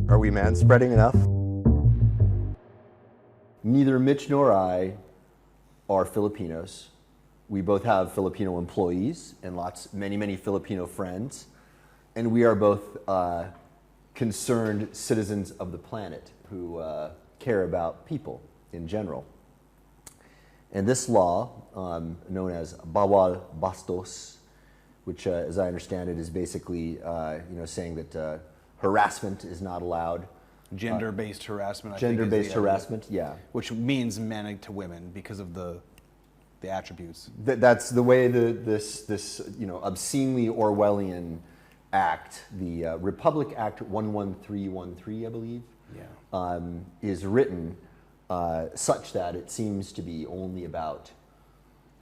Are we manspreading enough? Neither Mitch nor I are Filipinos. We both have Filipino employees and many Filipino friends. And we are both concerned citizens of the planet who care about people in general. And this law, known as Bawal Bastos, which, as I understand it, is basically saying that harassment is not allowed. Gender-based harassment. Gender-based harassment, yeah. Which means men to women because of the attributes. That's the way this obscenely Orwellian act, the Republic Act 11313, I believe, is written such that it seems to be only about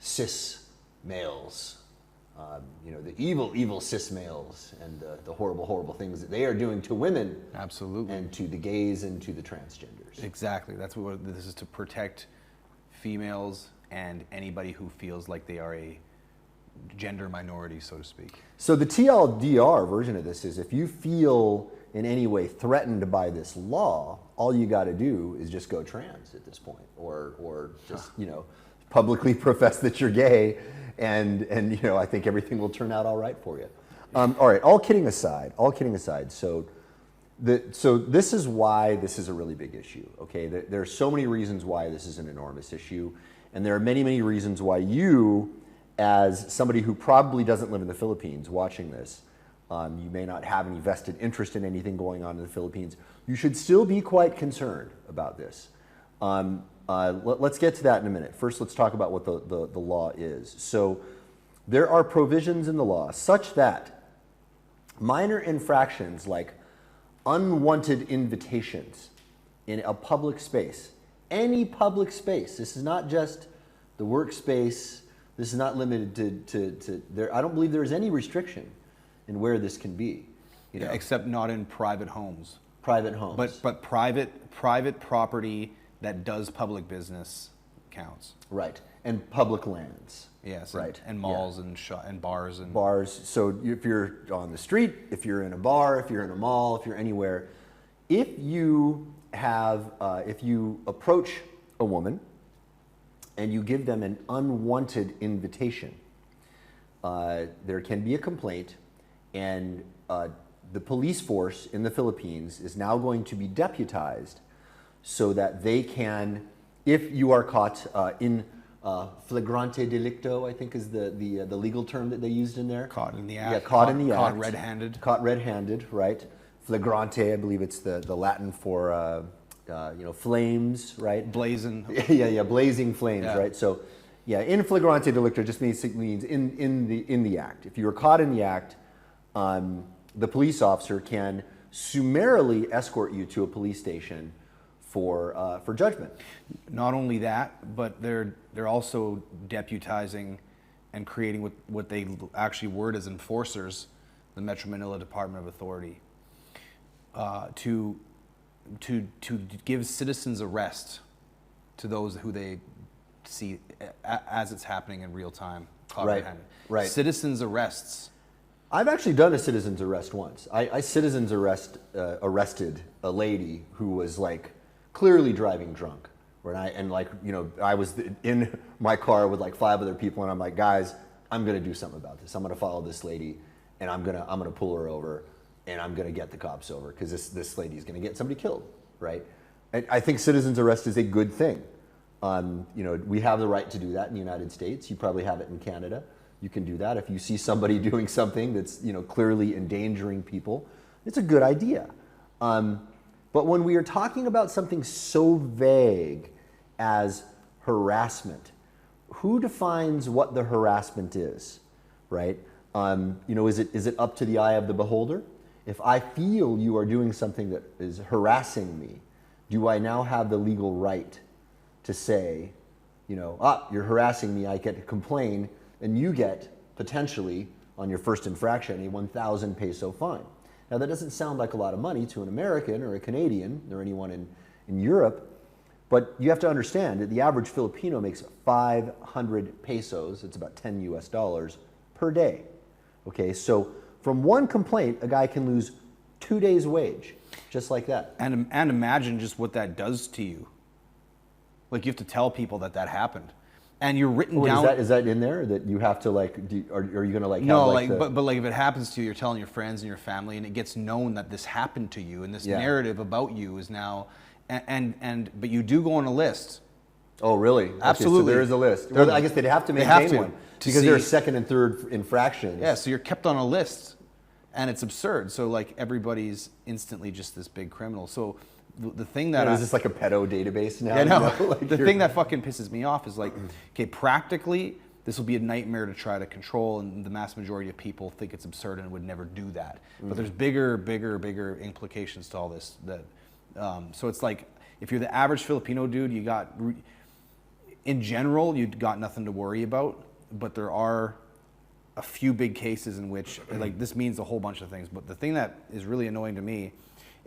cis males. The evil cis males and the horrible things that they are doing to women. Absolutely. And to the gays and to the transgenders. Exactly. That's what this is, to protect females and anybody who feels like they are a gender minority, so to speak. So the TLDR version of this is, if you feel in any way threatened by this law, all you got to do is just go trans at this point, or just publicly profess that you're gay, and I think everything will turn out all right for you. All right, all kidding aside. So this is why this is a really big issue. Okay, there are so many reasons why this is an enormous issue, and there are many reasons why you, as somebody who probably doesn't live in the Philippines watching this, you may not have any vested interest in anything going on in the Philippines, you should still be quite concerned about this. Let's get to that in a minute. First, let's talk about what the law is. So there are provisions in the law such that minor infractions like unwanted invitations in a public space, any public space, this is not just the workspace, this is not limited to there. I don't believe there is any restriction in where this can be. Except not in private homes. Private homes. But private property that does public business counts. Right, and public lands. Yes, right. And malls and bars. Bars, so if you're on the street, if you're in a bar, if you're in a mall, if you're anywhere, if you approach a woman and you give them an unwanted invitation, there can be a complaint, and the police force in the Philippines is now going to be deputized so that they can, if you are caught in flagrante delicto, I think is the legal term that they used in there. Caught in the act. Yeah, caught in the act. Caught red-handed. Caught red-handed, right. Flagrante, I believe it's the Latin for flames, right? Blazing. Yeah, blazing flames, yeah. Right? So, yeah, in flagrante delicto just means in the act. If you are caught in the act, the police officer can summarily escort you to a police station for judgment. Not only that, but they're also deputizing and creating what they actually word as enforcers, the Metro Manila Department of Authority, to give citizens arrest to those who they see as it's happening in real time. Right. Citizens arrests. I've actually done a citizen's arrest once. I citizen's arrested a lady who was like clearly driving drunk. I was in my car with like 5 other people, and I'm like, guys, I'm gonna do something about this. I'm gonna follow this lady, and I'm gonna pull her over, and I'm gonna get the cops over because this lady's gonna get somebody killed, right? I think citizen's arrest is a good thing. We have the right to do that in the United States. You probably have it in Canada. You can do that if you see somebody doing something that's clearly endangering people. It's a good idea. But when we are talking about something so vague as harassment, who defines what the harassment is, right? Is it up to the eye of the beholder? If I feel you are doing something that is harassing me, do I now have the legal right to say, you're harassing me, I get to complain, and you get, potentially, on your first infraction, a 1,000 peso fine. Now, that doesn't sound like a lot of money to an American or a Canadian or anyone in Europe, but you have to understand that the average Filipino makes 500 pesos, it's about $10 US, per day. Okay, so from one complaint, a guy can lose 2 days' wage, just like that. And imagine just what that does to you. Like, you have to tell people that happened. And you're written down. Is that in there that you have to like? Are you gonna like? No, have, but like if it happens to you, you're telling your friends and your family, and it gets known that this happened to you, and this narrative about you is now, but you do go on a list. Oh, really? Absolutely. Okay, so there is a list. Well, I guess they'd have to maintain one because there are second and third infractions. Yeah, so you're kept on a list, and it's absurd. So like everybody's instantly just this big criminal. So the thing that is this like a pedo database now? Yeah, no. Like the thing that fucking pisses me off is like, okay, practically this will be a nightmare to try to control, and the mass majority of people think it's absurd and would never do that. But there's bigger implications to all this. So it's like, if you're the average Filipino dude, in general, you've got nothing to worry about. But there are a few big cases in which, like, this means a whole bunch of things. But the thing that is really annoying to me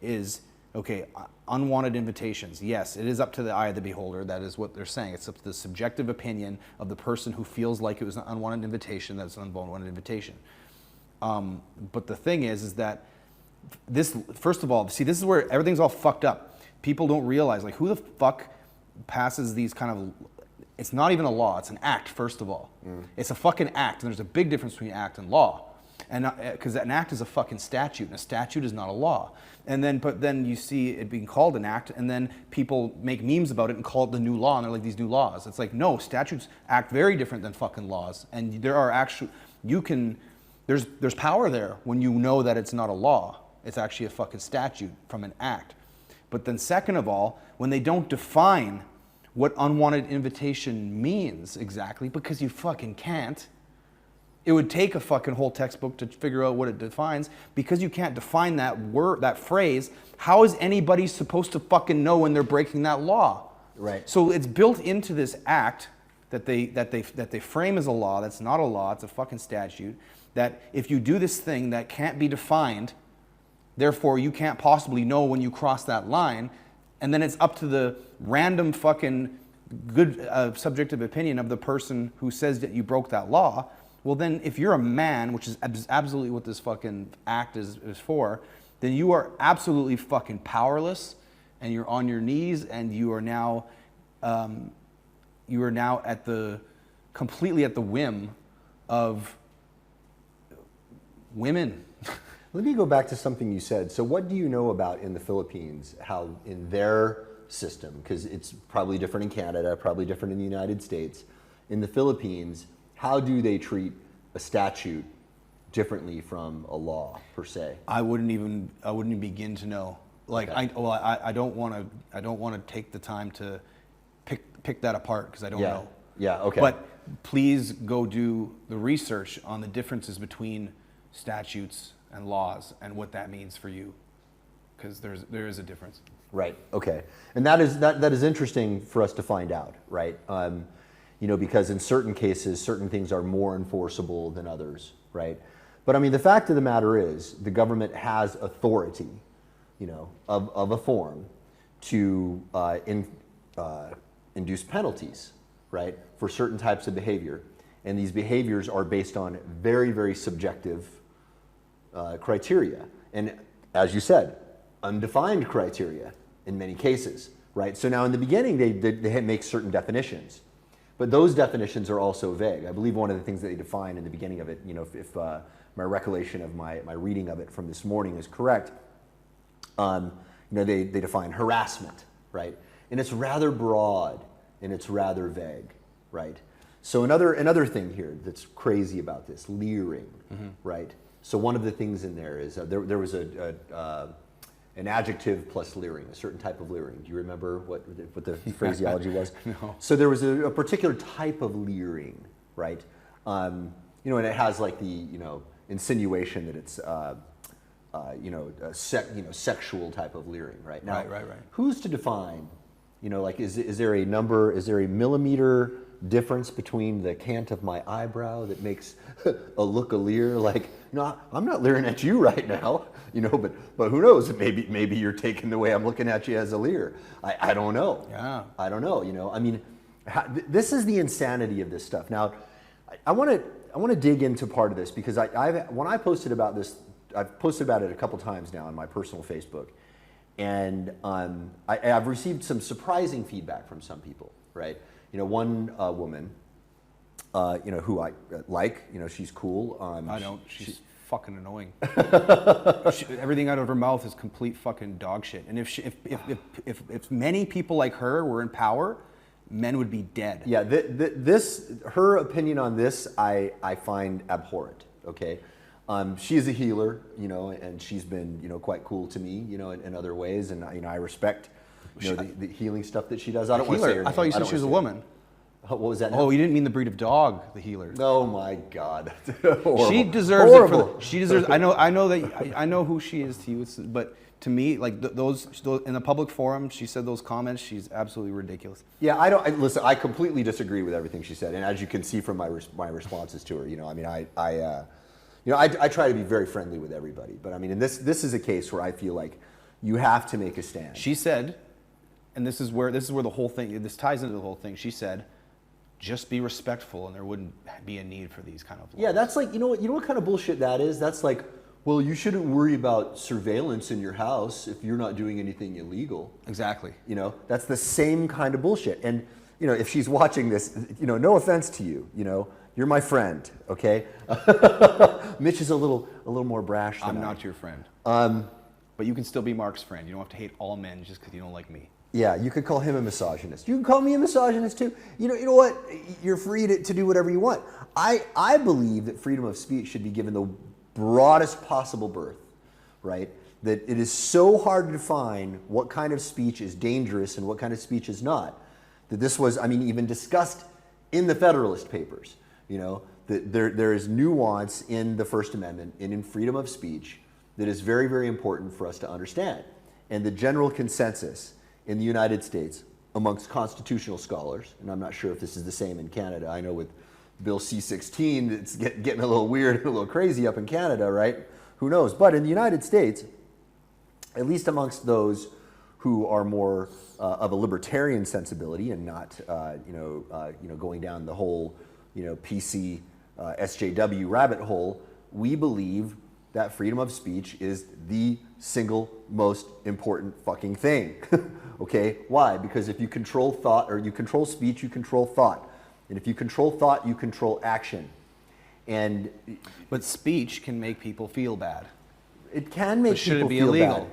is, okay, unwanted invitations. Yes, it is up to the eye of the beholder. That is what they're saying. It's up to the subjective opinion of the person who feels like it was an unwanted invitation. That's an unwanted invitation. But the thing is that this, first of all, see, this is where everything's all fucked up. People don't realize, like, who the fuck passes these kind of, it's not even a law, it's an act, first of all. It's a fucking act, and there's a big difference between act and law. And because an act is a fucking statute, and a statute is not a law. But then you see it being called an act, and then people make memes about it and call it the new law, and they're like, these new laws. It's like, no, statutes act very different than fucking laws. And there are actually, there's power there when you know that it's not a law. It's actually a fucking statute from an act. But then second of all, when they don't define what unwanted invitation means exactly, because you fucking can't. It would take a fucking whole textbook to figure out what it defines. Because you can't define that word, that phrase, how is anybody supposed to fucking know when they're breaking that law? Right. So it's built into this act that they frame as a law. That's not a law. It's a fucking statute. That if you do this thing that can't be defined, therefore you can't possibly know when you cross that line. And then it's up to the random fucking good subjective opinion of the person who says that you broke that law. Well, then if you're a man, which is absolutely what this fucking act is for, then you are absolutely fucking powerless, and you're on your knees, and you are now completely at the whim of women. Let me go back to something you said. So what do you know about in the Philippines, how in their system, because it's probably different in Canada, probably different in the United States, in the Philippines, how do they treat a statute differently from a law per se? I wouldn't even begin to know. Like, okay. I don't want to take the time to pick that apart because I don't know. Yeah. Okay. But please go do the research on the differences between statutes and laws and what that means for you, because there is a difference. Right. Okay. And that is interesting for us to find out. Right. Because in certain cases, certain things are more enforceable than others, right? But I mean, the fact of the matter is, the government has authority, of a form to induce penalties, right, for certain types of behavior. And these behaviors are based on very, very subjective criteria. And as you said, undefined criteria in many cases, right? So now in the beginning, they make certain definitions. But those definitions are also vague. I believe one of the things that they define in the beginning of it, if my recollection of my reading of it from this morning is correct, they define harassment, right? And it's rather broad and it's rather vague, right? So another thing here that's crazy about this, leering, right? So one of the things in there is there was an adjective plus leering, a certain type of leering. Do you remember what the phraseology was? No. So there was a particular type of leering, right? And it has like the insinuation that it's sexual type of leering, right? Now, right. Who's to define? Is there a number? Is there a millimeter difference between the cant of my eyebrow that makes a leer? Like, I'm not leering at you right now, but who knows? Maybe you're taking the way I'm looking at you as a leer. I don't know. Yeah. I don't know. I mean, this is the insanity of this stuff. Now, I want to dig into part of this because when I posted about this I've posted about it a couple times now on my personal Facebook, and I've received some surprising feedback from some people. Right, one woman, who I like, she's cool. I don't. She's fucking annoying. Everything out of her mouth is complete fucking dog shit. And if many people like her were in power, men would be dead. Yeah, her opinion on this, I find abhorrent. Okay, she is a healer, and she's been, quite cool to me, in other ways, and I respect, the healing stuff that she does. I don't want to say her name. I thought you said she was a woman. What was that? Oh, you didn't mean the breed of dog, the healer. Oh my God! She deserves it. She deserves. I know who she is to you, but to me, like those in the public forum, she said those comments. She's absolutely ridiculous. Yeah, listen. I completely disagree with everything she said, and as you can see from my responses to her, I try to be very friendly with everybody, but I mean, this is a case where I feel like you have to make a stand. She said, and this is where the whole thing. This ties into the whole thing. She said, just be respectful, and there wouldn't be a need for these kind of laws. Yeah, that's like, you know what kind of bullshit that is? That's like, well, you shouldn't worry about surveillance in your house if you're not doing anything illegal. Exactly. That's the same kind of bullshit. And, if she's watching this, no offense to you, you're my friend, okay? Mitch is a little more brash than I'm not your friend. But you can still be Mark's friend. You don't have to hate all men just because you don't like me. Yeah, you could call him a misogynist. You can call me a misogynist too. You know what? You're free to do whatever you want. I believe that freedom of speech should be given the broadest possible berth, right? That it is so hard to define what kind of speech is dangerous and what kind of speech is not. That this was, even discussed in the Federalist Papers. That there is nuance in the First Amendment and in freedom of speech that is very, very important for us to understand. And the general consensus in the United States amongst constitutional scholars, and I'm not sure if this is the same in Canada. I know with Bill C-16, it's getting a little weird and a little crazy up in Canada, right? Who knows? But in the United States, at least amongst those who are more of a libertarian sensibility and not, going down the whole, PC, SJW rabbit hole, we believe that freedom of speech is the single most important fucking thing. Okay? Why? Because if you control thought, or you control speech, you control thought. And if you control thought, you control action. But speech can make people feel bad. It can make people feel bad. Should it be illegal?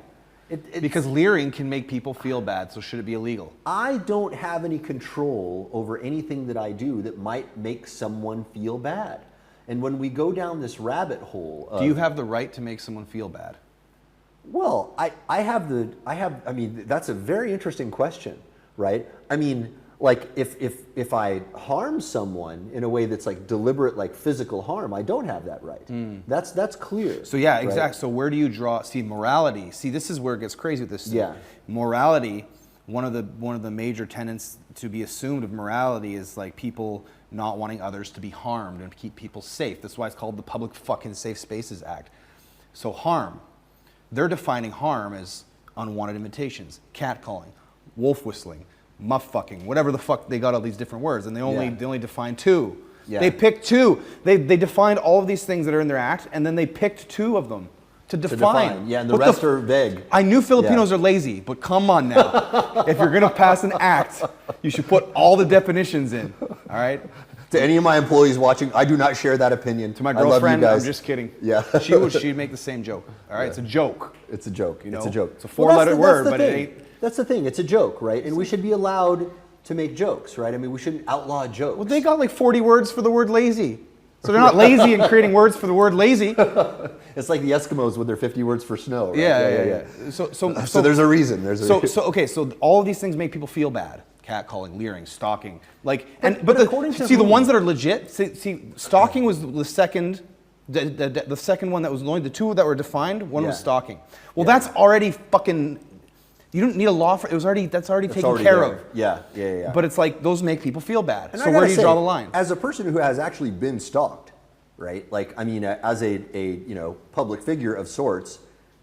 Because leering can make people feel bad, so should it be illegal? I don't have any control over anything that I do that might make someone feel bad. And when we go down this rabbit hole of, do you have the right to make someone feel bad? Well, that's a very interesting question, right? Like if I harm someone in a way that's like deliberate, like physical harm, I don't have that right. That's clear. So yeah, right? exactly. So where do you draw? See, morality. See, this is where it gets crazy with this. Yeah. Morality. One of the major tenets to be assumed of morality is like people not wanting others to be harmed and keep people safe. That's why it's called the Public Fucking Safe Spaces Act. So harm. They're defining harm as unwanted invitations, catcalling, wolf whistling, muff fucking, whatever the fuck, they got all these different words, and they only define two. Yeah. They picked two. They defined all of these things that are in their act, and then they picked two of them to define. Yeah, and the rest are vague. I knew Filipinos are lazy, but come on now. If you're gonna pass an act, you should put all the definitions in. All right. To any of my employees watching, I do not share that opinion. To my girlfriend, I'm just kidding. Yeah. She'd make the same joke. All right, yeah. It's a joke. It's a joke. It's a joke. It's a four-letter word, but it ain't. That's the thing. It's a joke, right? And we should be allowed to make jokes, right? We shouldn't outlaw jokes. Well, they got like 40 words for the word lazy. So they're not lazy in creating words for the word lazy. It's like the Eskimos with their 50 words for snow, right? Yeah. So there's a reason. So all of these things make people feel bad. Catcalling, leering, stalking, the ones that are legit. See, stalking was the second, the second one that was only the two that were defined. One was stalking. Well, that's already fucking. You don't need a law for it. That's already taken care of. Yeah. But it's like those make people feel bad. And so where do you draw the line? As a person who has actually been stalked, right? As a public figure of sorts,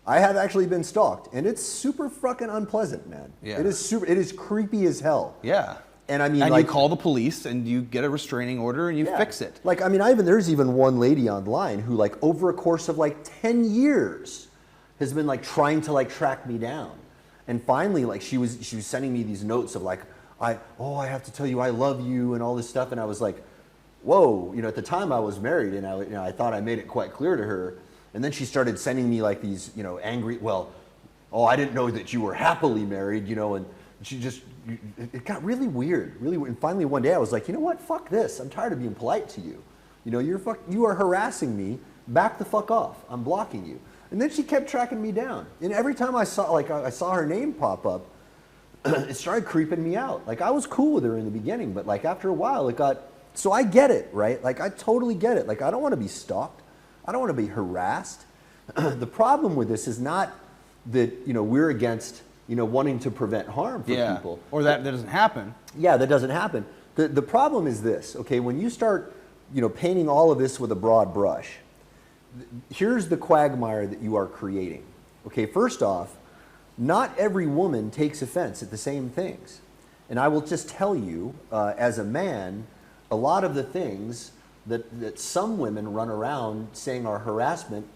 I have actually been stalked, and it's super fucking unpleasant, man. Yeah. It is creepy as hell. Yeah. And I mean, and like, you call the police and you get a restraining order and you fix it. Like, I mean, there's even one lady online who, like, over a course of like 10 years has been like trying to like track me down. And finally, like, she was sending me these notes of like, I have to tell you I love you and all this stuff. And I was like, whoa, at the time I was married, and I thought I made it quite clear to her. And then she started sending me like these, angry, I didn't know that you were happily married, and she just, it got really weird, really weird. And finally one day I was like, you know what, fuck this. I'm tired of being polite to you. You are harassing me. Back the fuck off. I'm blocking you. And then she kept tracking me down. And every time I saw her name pop up, it started creeping me out. Like, I was cool with her in the beginning, but like after a while it got, so I get it, right? Like, I totally get it. Like, I don't want to be stalked. I don't want to be harassed. The problem with this is not that, we're against, wanting to prevent harm for people. Or that doesn't happen. Yeah, that doesn't happen. The problem is this, okay? When you start, painting all of this with a broad brush, here's the quagmire that you are creating. Okay, first off, not every woman takes offense at the same things. And I will just tell you, as a man, a lot of the things that some women run around saying are harassment,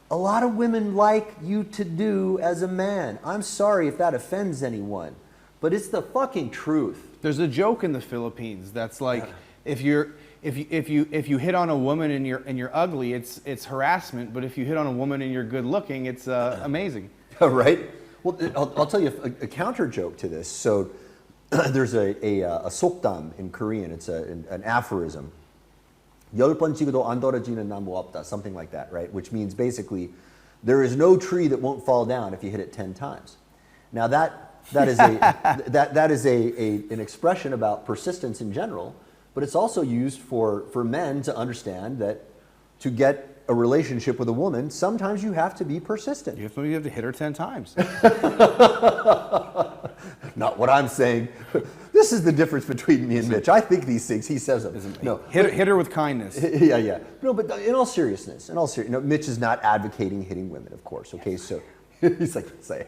a lot of women like you to do as a man. I'm sorry if that offends anyone, but it's the fucking truth. There's a joke in the Philippines that's like, if you hit on a woman and you're ugly, it's harassment. But if you hit on a woman and you're good looking, it's amazing. Right? Well, I'll tell you a counter joke to this. So there's a sokdam in Korean. It's an aphorism. 10번 찍어도 안 떨어지는 나무 없다, something like that, right? Which means basically, there is no tree that won't fall down if you hit it 10 times. Now that is an expression about persistence in general, but it's also used for men to understand that to get a relationship with a woman, sometimes you have to be persistent. You have to hit her 10 times. Not what I'm saying. This is the difference between me and Mitch. I think these things, he says them. No, hit her with kindness. Yeah. No, but in all seriousness, Mitch is not advocating hitting women, of course. Okay, so he's like, say,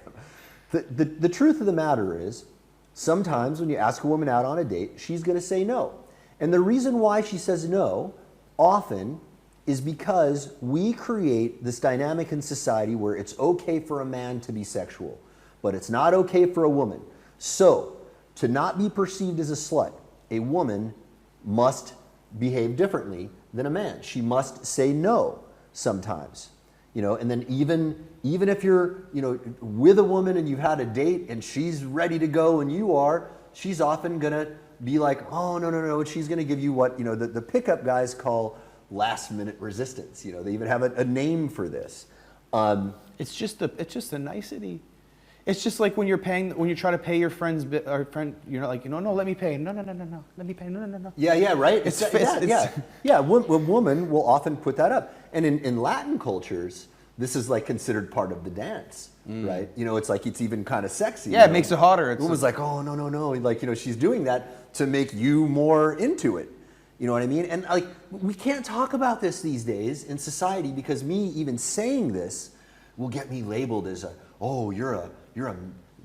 the truth of the matter is, sometimes when you ask a woman out on a date, she's going to say no. And the reason why she says no often is because we create this dynamic in society where it's okay for a man to be sexual, but it's not okay for a woman. So, to not be perceived as a slut, a woman must behave differently than a man. She must say no sometimes. And then even if you're, with a woman and you've had a date and she's ready to go and you are, she's often gonna be like, oh, no. And she's gonna give you what, the pickup guys call last minute resistance. They even have a name for this. It's just a nicety. It's just like when you try to pay your friend, you're like, no, let me pay. No, let me pay. No. Yeah, right. A woman will often put that up. And in Latin cultures, this is like considered part of the dance, right? It's like, it's even kind of sexy. Yeah, it makes it hotter. It was like, oh, no. Like, she's doing that to make you more into it. You know what I mean? And like, we can't talk about this these days in society because me even saying this will get me labeled as you're a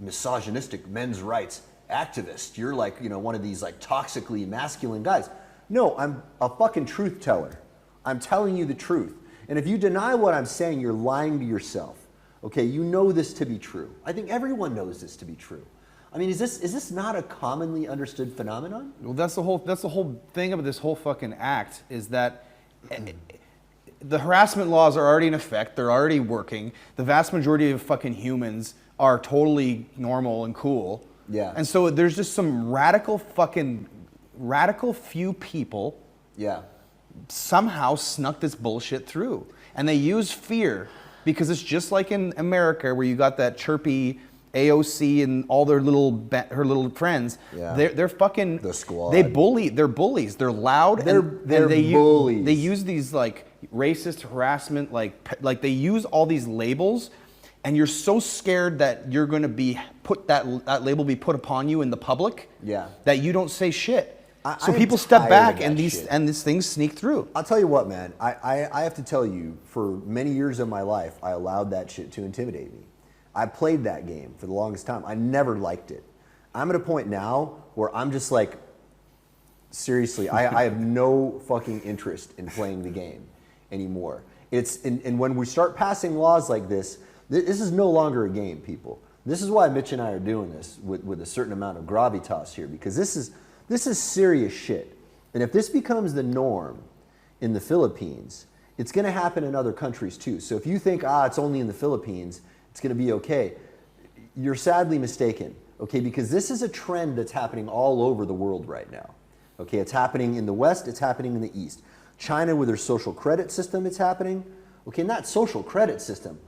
misogynistic men's rights activist. You're like, one of these like toxically masculine guys. No, I'm a fucking truth teller. I'm telling you the truth. And if you deny what I'm saying, you're lying to yourself. Okay, you know this to be true. I think everyone knows this to be true. I mean, is this not a commonly understood phenomenon? Well, that's the whole thing of this whole fucking act is that the harassment laws are already in effect. They're already working. The vast majority of fucking humans are totally normal and cool. Yeah. And so there's just some radical few people. Yeah. Somehow snuck this bullshit through. And they use fear because it's just like in America where you got that chirpy AOC and all their her little friends. Yeah. They're fucking the squad. They're bullies. They're loud. They're bullies. They use these like racist harassment, like they use all these labels, and you're so scared that you're going to be that label be put upon you in the public. Yeah. That you don't say shit. So people step back and these things sneak through. I'll tell you what, man. I have to tell you, for many years of my life, I allowed that shit to intimidate me. I played that game for the longest time. I never liked it. I'm at a point now where I'm just like, seriously, I have no fucking interest in playing the game anymore. And when we start passing laws like this is no longer a game, people. This is why Mitch and I are doing this with a certain amount of gravitas here, because this is serious shit. And if this becomes the norm in the Philippines, it's going to happen in other countries too. So if you think, it's only in the Philippines, it's going to be okay, you're sadly mistaken, okay? Because this is a trend that's happening all over the world right now. Okay, it's happening in the West, it's happening in the East. China with their social credit system, it's happening. Okay, and that social credit system,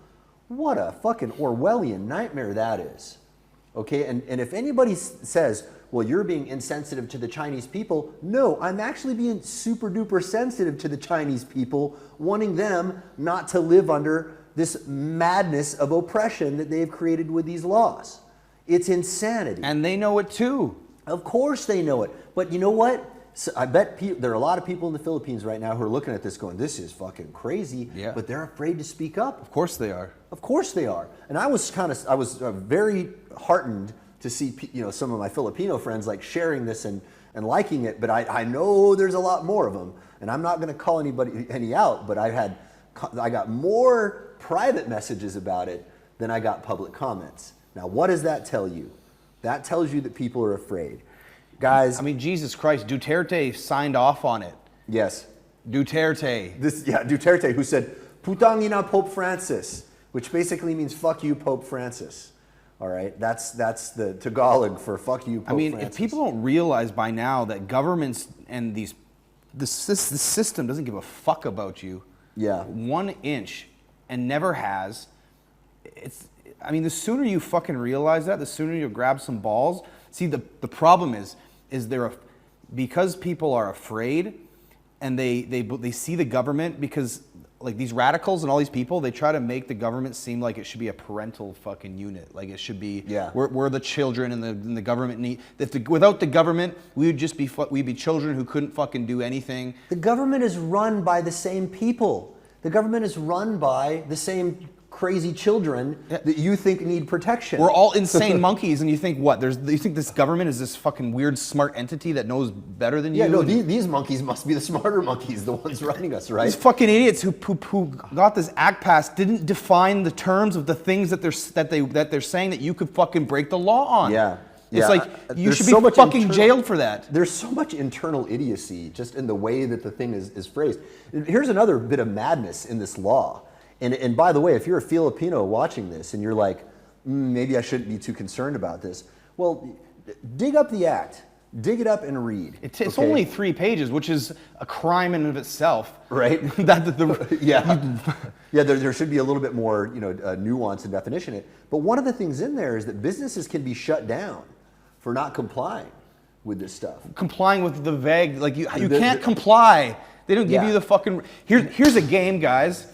what a fucking Orwellian nightmare that is. Okay, and if anybody says, well, you're being insensitive to the Chinese people, no, I'm actually being super duper sensitive to the Chinese people, wanting them not to live under this madness of oppression that they've created with these laws. It's insanity. And they know it too. Of course they know it. But you know what? So I bet there are a lot of people in the Philippines right now who are looking at this going, this is fucking crazy, yeah. But they're afraid to speak up. Of course they are. Of course they are. And I was very heartened to see some of my Filipino friends like sharing this and liking it, but I know there's a lot more of them, and I'm not going to call any out, but I got more private messages about it than I got public comments. Now, what does that tell you? That tells you that people are afraid. Guys. I mean, Jesus Christ, Duterte signed off on it. Yes. Duterte. Duterte, who said, Putang ina Pope Francis, which basically means fuck you, Pope Francis. All right? That's the Tagalog for fuck you, Pope Francis. If people don't realize by now that governments and the system doesn't give a fuck about you. Yeah. 1 inch and never has. The sooner you fucking realize that, the sooner you'll grab some balls. See, the problem is because people are afraid and they see the government, because like these radicals and all these people, they try to make the government seem like it should be a parental fucking unit. Like it should be, we're the children and the government without the government, we'd be children who couldn't fucking do anything. The government is run by the same people. The government is run by the same crazy children that you think need protection. We're all insane monkeys, and you think what? You think this government is this fucking weird smart entity that knows better than you? Yeah, no, these monkeys must be the smarter monkeys, the ones running us, right? These fucking idiots who got this act passed didn't define the terms of the things that they're saying that you could fucking break the law on. Yeah. It's like you should be fucking jailed for that. There's so much internal idiocy just in the way that the thing is phrased. Here's another bit of madness in this law. And by the way, if you're a Filipino watching this and you're like, maybe I shouldn't be too concerned about this, well, dig up the act. Dig it up and read. It's only 3 pages, which is a crime in and of itself. Right? There should be a little bit more nuance and definition in it. But one of the things in there is that businesses can be shut down for not complying with this stuff. Complying with the vague, like you can't comply. They don't give you the fucking, here's a game, guys.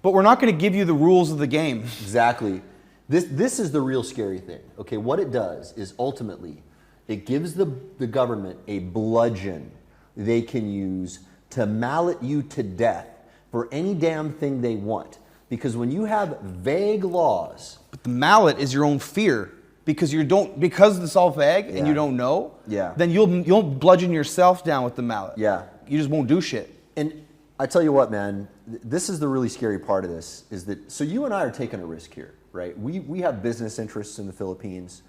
But we're not going to give you the rules of the game. Exactly. This is the real scary thing. Okay, what it does is ultimately it gives the government a bludgeon they can use to mallet you to death for any damn thing they want. Because when you have vague laws, but the mallet is your own fear, because it's all vague and you don't know. Yeah. Then you'll bludgeon yourself down with the mallet. Yeah. You just won't do shit. And I tell you what, man, this is the really scary part of this, is that, so you and I are taking a risk here, right? We have business interests in the Philippines.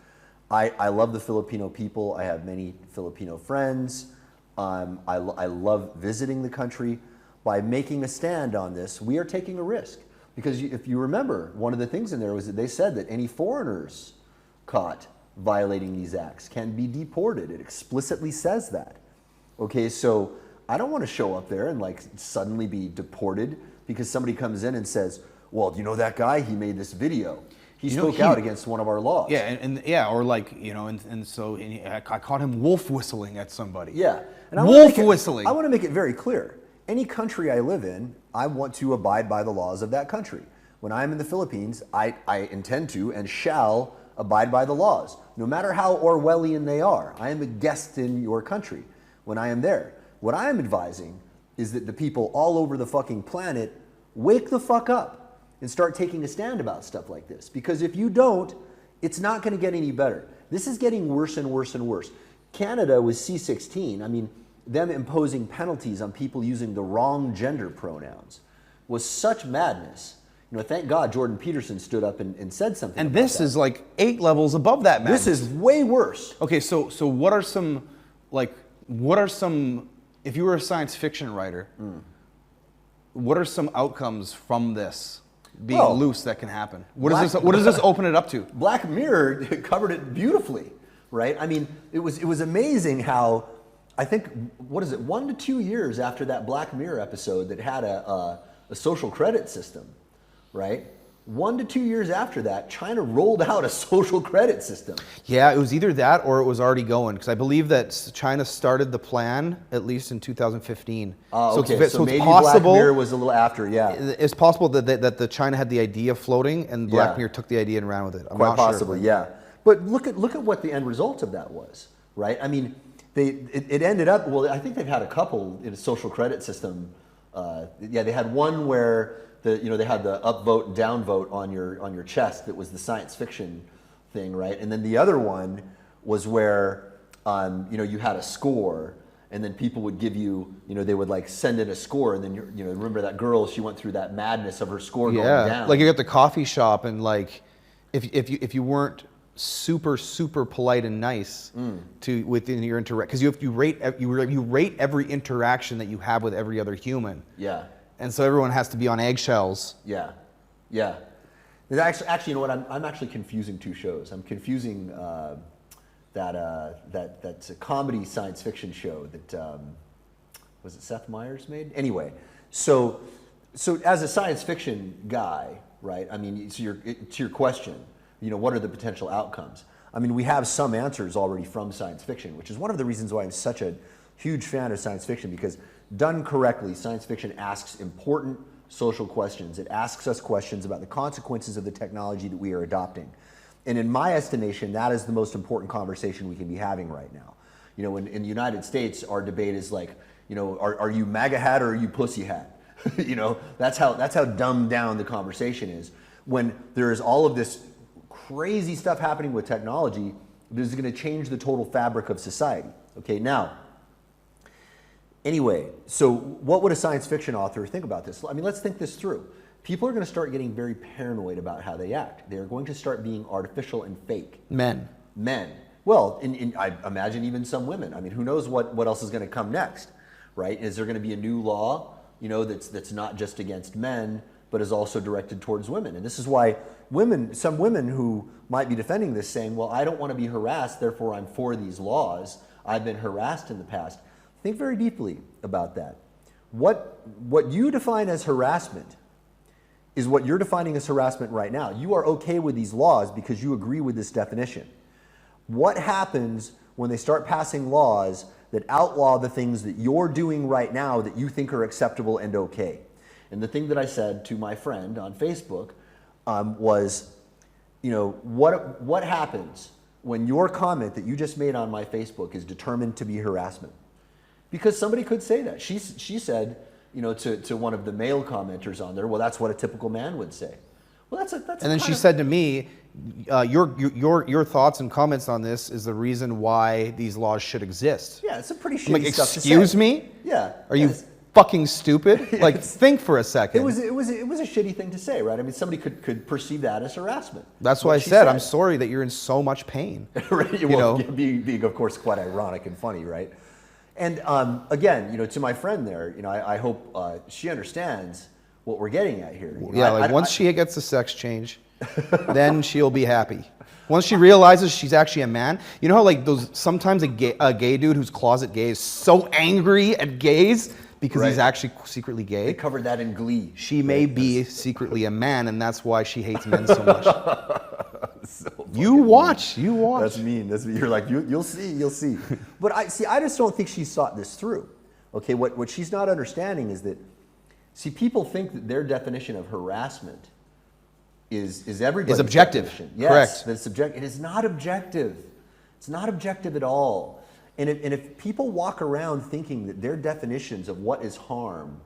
I love the Filipino people. I have many Filipino friends. I love visiting the country. By making a stand on this, we are taking a risk. Because if you remember, one of the things in there was that they said that any foreigners caught violating these acts can be deported. It explicitly says that. Okay, so I don't want to show up there and like suddenly be deported because somebody comes in and says, well, do you know that guy? He made this video. He spoke out against one of our laws. Yeah, or like, so I caught him wolf whistling at somebody. Yeah. And whistling. I want to make it very clear. Any country I live in, I want to abide by the laws of that country. When I'm in the Philippines, I intend to and shall abide by the laws, no matter how Orwellian they are. I am a guest in your country when I am there. What I am advising is that the people all over the fucking planet wake the fuck up and start taking a stand about stuff like this. Because if you don't, it's not going to get any better. This is getting worse and worse and worse. Canada was C-16. I mean, them imposing penalties on people using the wrong gender pronouns was such madness. You know, thank God Jordan Peterson stood up and said something. And this is like 8 levels above that madness. This is way worse. Okay, so what are some, if you were a science fiction writer, what are some outcomes from this being loose that can happen? What does this open it up to? Black Mirror covered it beautifully, right? I mean, it was amazing how, I think, 1 to 2 years after that Black Mirror episode that had a social credit system, right? 1 to 2 years after that, China rolled out a social credit system. Yeah, it was either that or it was already going, because I believe that China started the plan at least in 2015. Oh, okay. So maybe it's possible, Black Mirror was a little after, yeah. It's possible that the China had the idea floating and Black Mirror took the idea and ran with it. I'm Quite not possibly, sure. yeah. But look at what the end result of that was, right? I mean, it ended up, well, I think they've had a couple in a social credit system. They had one where they had the upvote and downvote on your chest. That was the science fiction thing, right? And then the other one was where you had a score, and then people would give you, they would like send in a score, and then remember that girl, she went through that madness of her score going down. Like you got the coffee shop, and like if you weren't super polite and nice within your interaction, because you rate every interaction that you have with every other human. Yeah. And so everyone has to be on eggshells. Yeah. There's actually, you know what? I'm actually confusing two shows. I'm confusing that's a comedy science fiction show that was it Seth Meyers made? Anyway, so as a science fiction guy, right? I mean, to your question, what are the potential outcomes? I mean, we have some answers already from science fiction, which is one of the reasons why I'm such a huge fan of science fiction, because done correctly, science fiction asks important social questions. It asks us questions about the consequences of the technology that we are adopting. And in my estimation, that is the most important conversation we can be having right now. In the United States, our debate is like, are you MAGA hat or are you pussy hat? That's how dumbed down the conversation is. When there is all of this crazy stuff happening with technology, this is going to change the total fabric of society. Okay, now, anyway, so what would a science fiction author think about this? I mean, let's think this through. People are going to start getting very paranoid about how they act. They're going to start being artificial and fake. Men. Well, I imagine even some women. I mean, who knows what else is going to come next, right? Is there going to be a new law, that's not just against men, but is also directed towards women? And this is why some women who might be defending this saying, well, I don't want to be harassed, therefore I'm for these laws. I've been harassed in the past. Think very deeply about that. What you define as harassment is what you're defining as harassment right now. You are okay with these laws because you agree with this definition. What happens when they start passing laws that outlaw the things that you're doing right now that you think are acceptable and okay? And the thing that I said to my friend on Facebook was, what happens when your comment that you just made on my Facebook is determined to be harassment? Because somebody could say that. She said, to one of the male commenters on there, well, that's what a typical man would say. Well, that's. And then she said to me, your thoughts and comments on this is the reason why these laws should exist. Yeah, it's a pretty shitty I'm like, stuff to say. Excuse me? Yeah. Are you fucking stupid? Like, think for a second. It was a shitty thing to say, right? I mean, somebody could perceive that as harassment. That's why I said, I'm sorry that you're in so much pain. Right? Well, being of course quite ironic and funny, right? And again, to my friend there, I hope she understands what we're getting at here. Once she gets the sex change, then she'll be happy. Once she realizes she's actually a man, you know how sometimes a gay dude who's closet gay is so angry at gays because he's actually secretly gay. They covered that in Glee. She may be secretly a man, and that's why she hates men so much. You watch. That's mean. You're like, you'll see. But I just don't think she's thought this through. Okay, what she's not understanding is that, people think that their definition of harassment is everybody's objective. Definition. Yes, correct. That it's subjective. It is not objective. It's not objective at all. And if people walk around thinking that their definitions of what is harm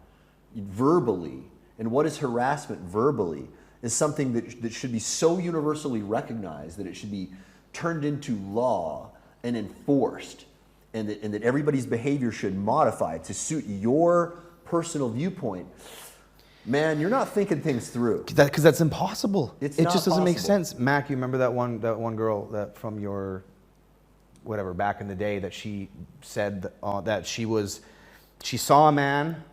verbally and what is harassment verbally is something that should be so universally recognized that it should be turned into law and enforced, and that everybody's behavior should modify to suit your personal viewpoint, man, you're not thinking things through. Because that's impossible. It just doesn't make possible. sense. Mac, you remember that one girl that from your, whatever, back in the day, that she said that she saw a man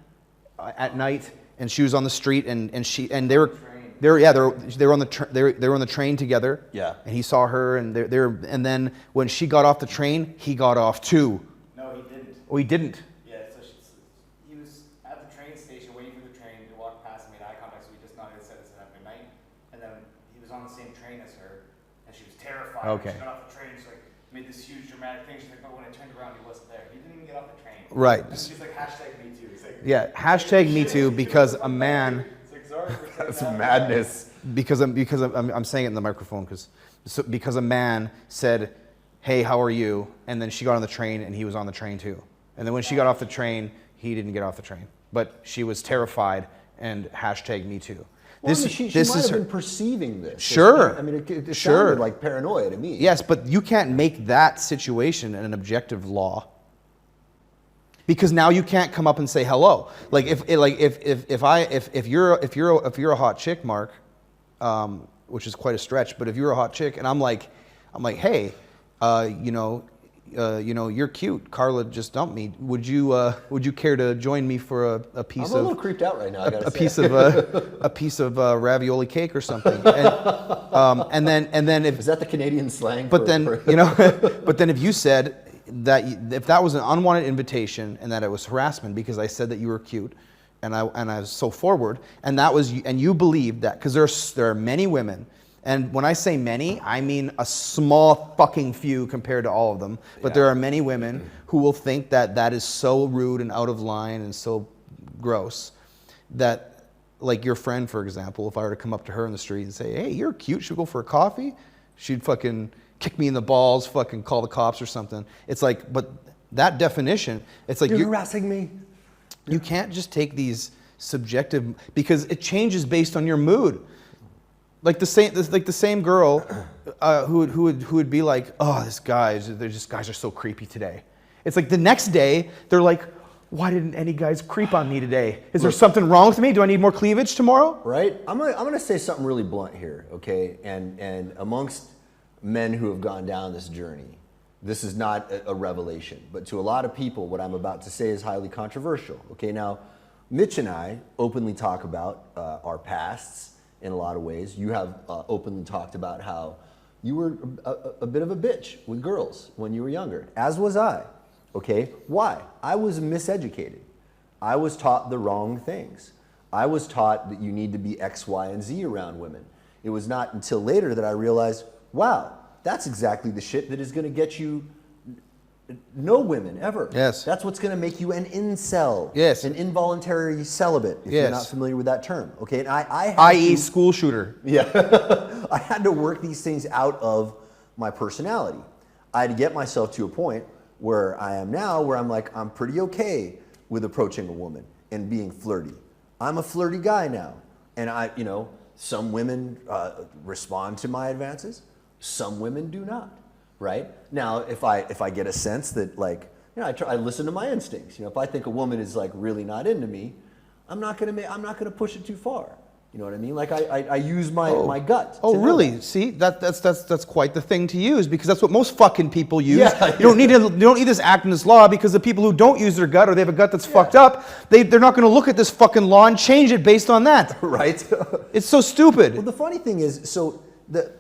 at night, and she was on the street, and they were on the train together. Yeah. And he saw her, and and then when she got off the train, he got off too. No, he didn't. Oh, he didn't. Yeah, so he was at the train station waiting for the train to walk past and made eye contact, so he just nodded his head and said, "Have a good night." And then he was on the same train as her, and she was terrified. Okay. When she got off the train, she made this huge dramatic thing. She's like, "Oh, when I turned around, he wasn't there. He didn't even get off the train." Right. And she's like, #MeToo. He's like, Yeah, #MeToo, because a man. It's like, sorry for saying That's that. madness. Because I'm saying it in the microphone because a man said, "Hey, how are you?" And then she got on the train, and he was on the train too. And then when she got off the train, he didn't get off the train. But she was terrified, and #MeToo. Well, she might have been perceiving this. Sure. I mean, it Sure. sounded like paranoia to me. Yes, but you can't make that situation an objective law. Because now you can't come up and say hello. Like if you're a hot chick, Mark, which is quite a stretch, but if you're a hot chick and I'm like, hey, you're cute. Carla just dumped me. Would you care to join me for a piece I'm a little creeped out right now. I gotta say. a piece of ravioli cake or something? And then if Is that the Canadian slang? but then but then if you said that if that was an unwanted invitation and that it was harassment because I said that you were cute and I was so forward and you believed that because there are many women, and when I say many, I mean a small fucking few compared to all of them, but there are many women who will think that that is so rude and out of line and so gross that, like your friend, for example, if I were to come up to her in the street and say, "Hey, you're cute, should we go for a coffee?" She'd fucking kick me in the balls, fucking call the cops or something. It's like, but that definition, it's like You're harassing me. you can't just take these subjective, because it changes based on your mood. Like the same girl who would be like, "Oh, these guys are so creepy today." It's like the next day they're like, "Why didn't any guys creep on me today? Is there something wrong with me? Do I need more cleavage tomorrow?" Right? I'm gonna say something really blunt here, okay? And amongst men who have gone down this journey, this is not a revelation, but to a lot of people, what I'm about to say is highly controversial. Okay, now, Mitch and I openly talk about our pasts in a lot of ways. You have openly talked about how you were a bit of a bitch with girls when you were younger, as was I. Okay, why? I was miseducated. I was taught the wrong things. I was taught that you need to be X, Y, and Z around women. It was not until later that I realized, wow, that's exactly the shit that is going to get you no women ever. Yes. That's what's going to make you an incel. Yes. An involuntary celibate, if you're not familiar with that term. Okay, and i.e. school shooter. Yeah. I had to work these things out of my personality. I had to get myself to a point where I am now, where I'm like, I'm pretty okay with approaching a woman and being flirty. I'm a flirty guy now. And some women respond to my advances. Some women do not, right? Now, if I get a sense that, like, I listen to my instincts. If I think a woman is like really not into me, I'm not gonna push it too far. You know what I mean? Like I use my gut. Oh, really? That. See, that's quite the thing to use, because that's what most fucking people use. Yeah, you don't need this act in this law, because the people who don't use their gut, or they have a gut that's fucked up, they're not going to look at this fucking law and change it based on that. Right? It's so stupid. Well, the funny thing is, there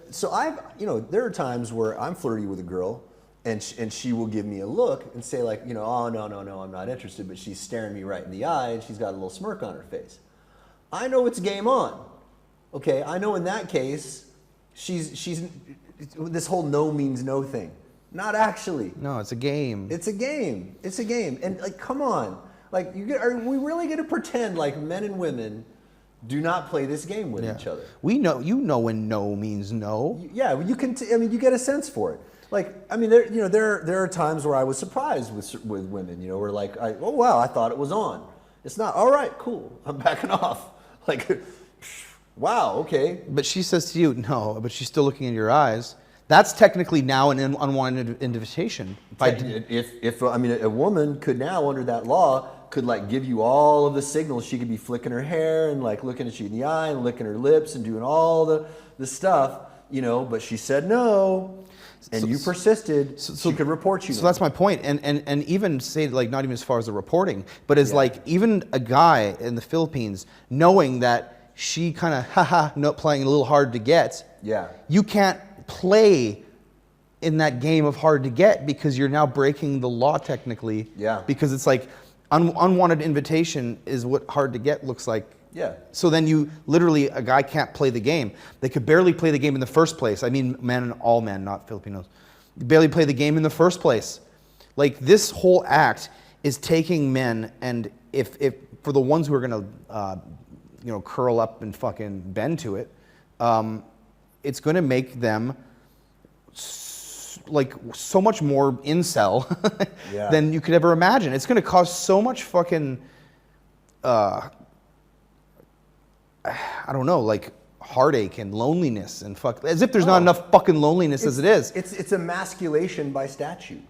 are times where I'm flirty with a girl, and she will give me a look and say, like, "Oh, no, I'm not interested," but she's staring me right in the eye and she's got a little smirk on her face. I know it's game on. Okay, I know in that case, she's this whole no means no thing. Not actually. No, it's a game. It's a game. It's a game. And like, come on. Like, are we really going to pretend like men and women do not play this game with each other? We know, when no means no. Yeah, you can. You get a sense for it. Like, there are times where I was surprised with women. Where like, oh wow, I thought it was on. It's not. All right, cool. I'm backing off. Like, wow, okay. But she says to you, no, but she's still looking in your eyes. That's technically now an unwanted invitation. If I mean, a woman could now, under that law, could like give you all of the signals. She could be flicking her hair and like looking at you in the eye and licking her lips and doing all the stuff, you know, but she said no. And you persisted, she could report you. So that's my point. And even say, like, not even as far as the reporting, but as like even a guy in the Philippines knowing that she kind of not playing a little hard to get. Yeah. You can't play in that game of hard to get because you're now breaking the law technically. Yeah. Because it's like unwanted invitation is what hard to get looks like. Yeah. So then you literally, a guy can't play the game. They could barely play the game in the first place. I mean, all men, not Filipinos. Barely play the game in the first place. Like, this whole act is taking men, and if for the ones who are gonna, curl up and fucking bend to it, it's gonna make them like so much more incel than you could ever imagine. It's gonna cause so much fucking, I don't know, like heartache and loneliness and as if there's not enough fucking loneliness as it is. It's emasculation by statute,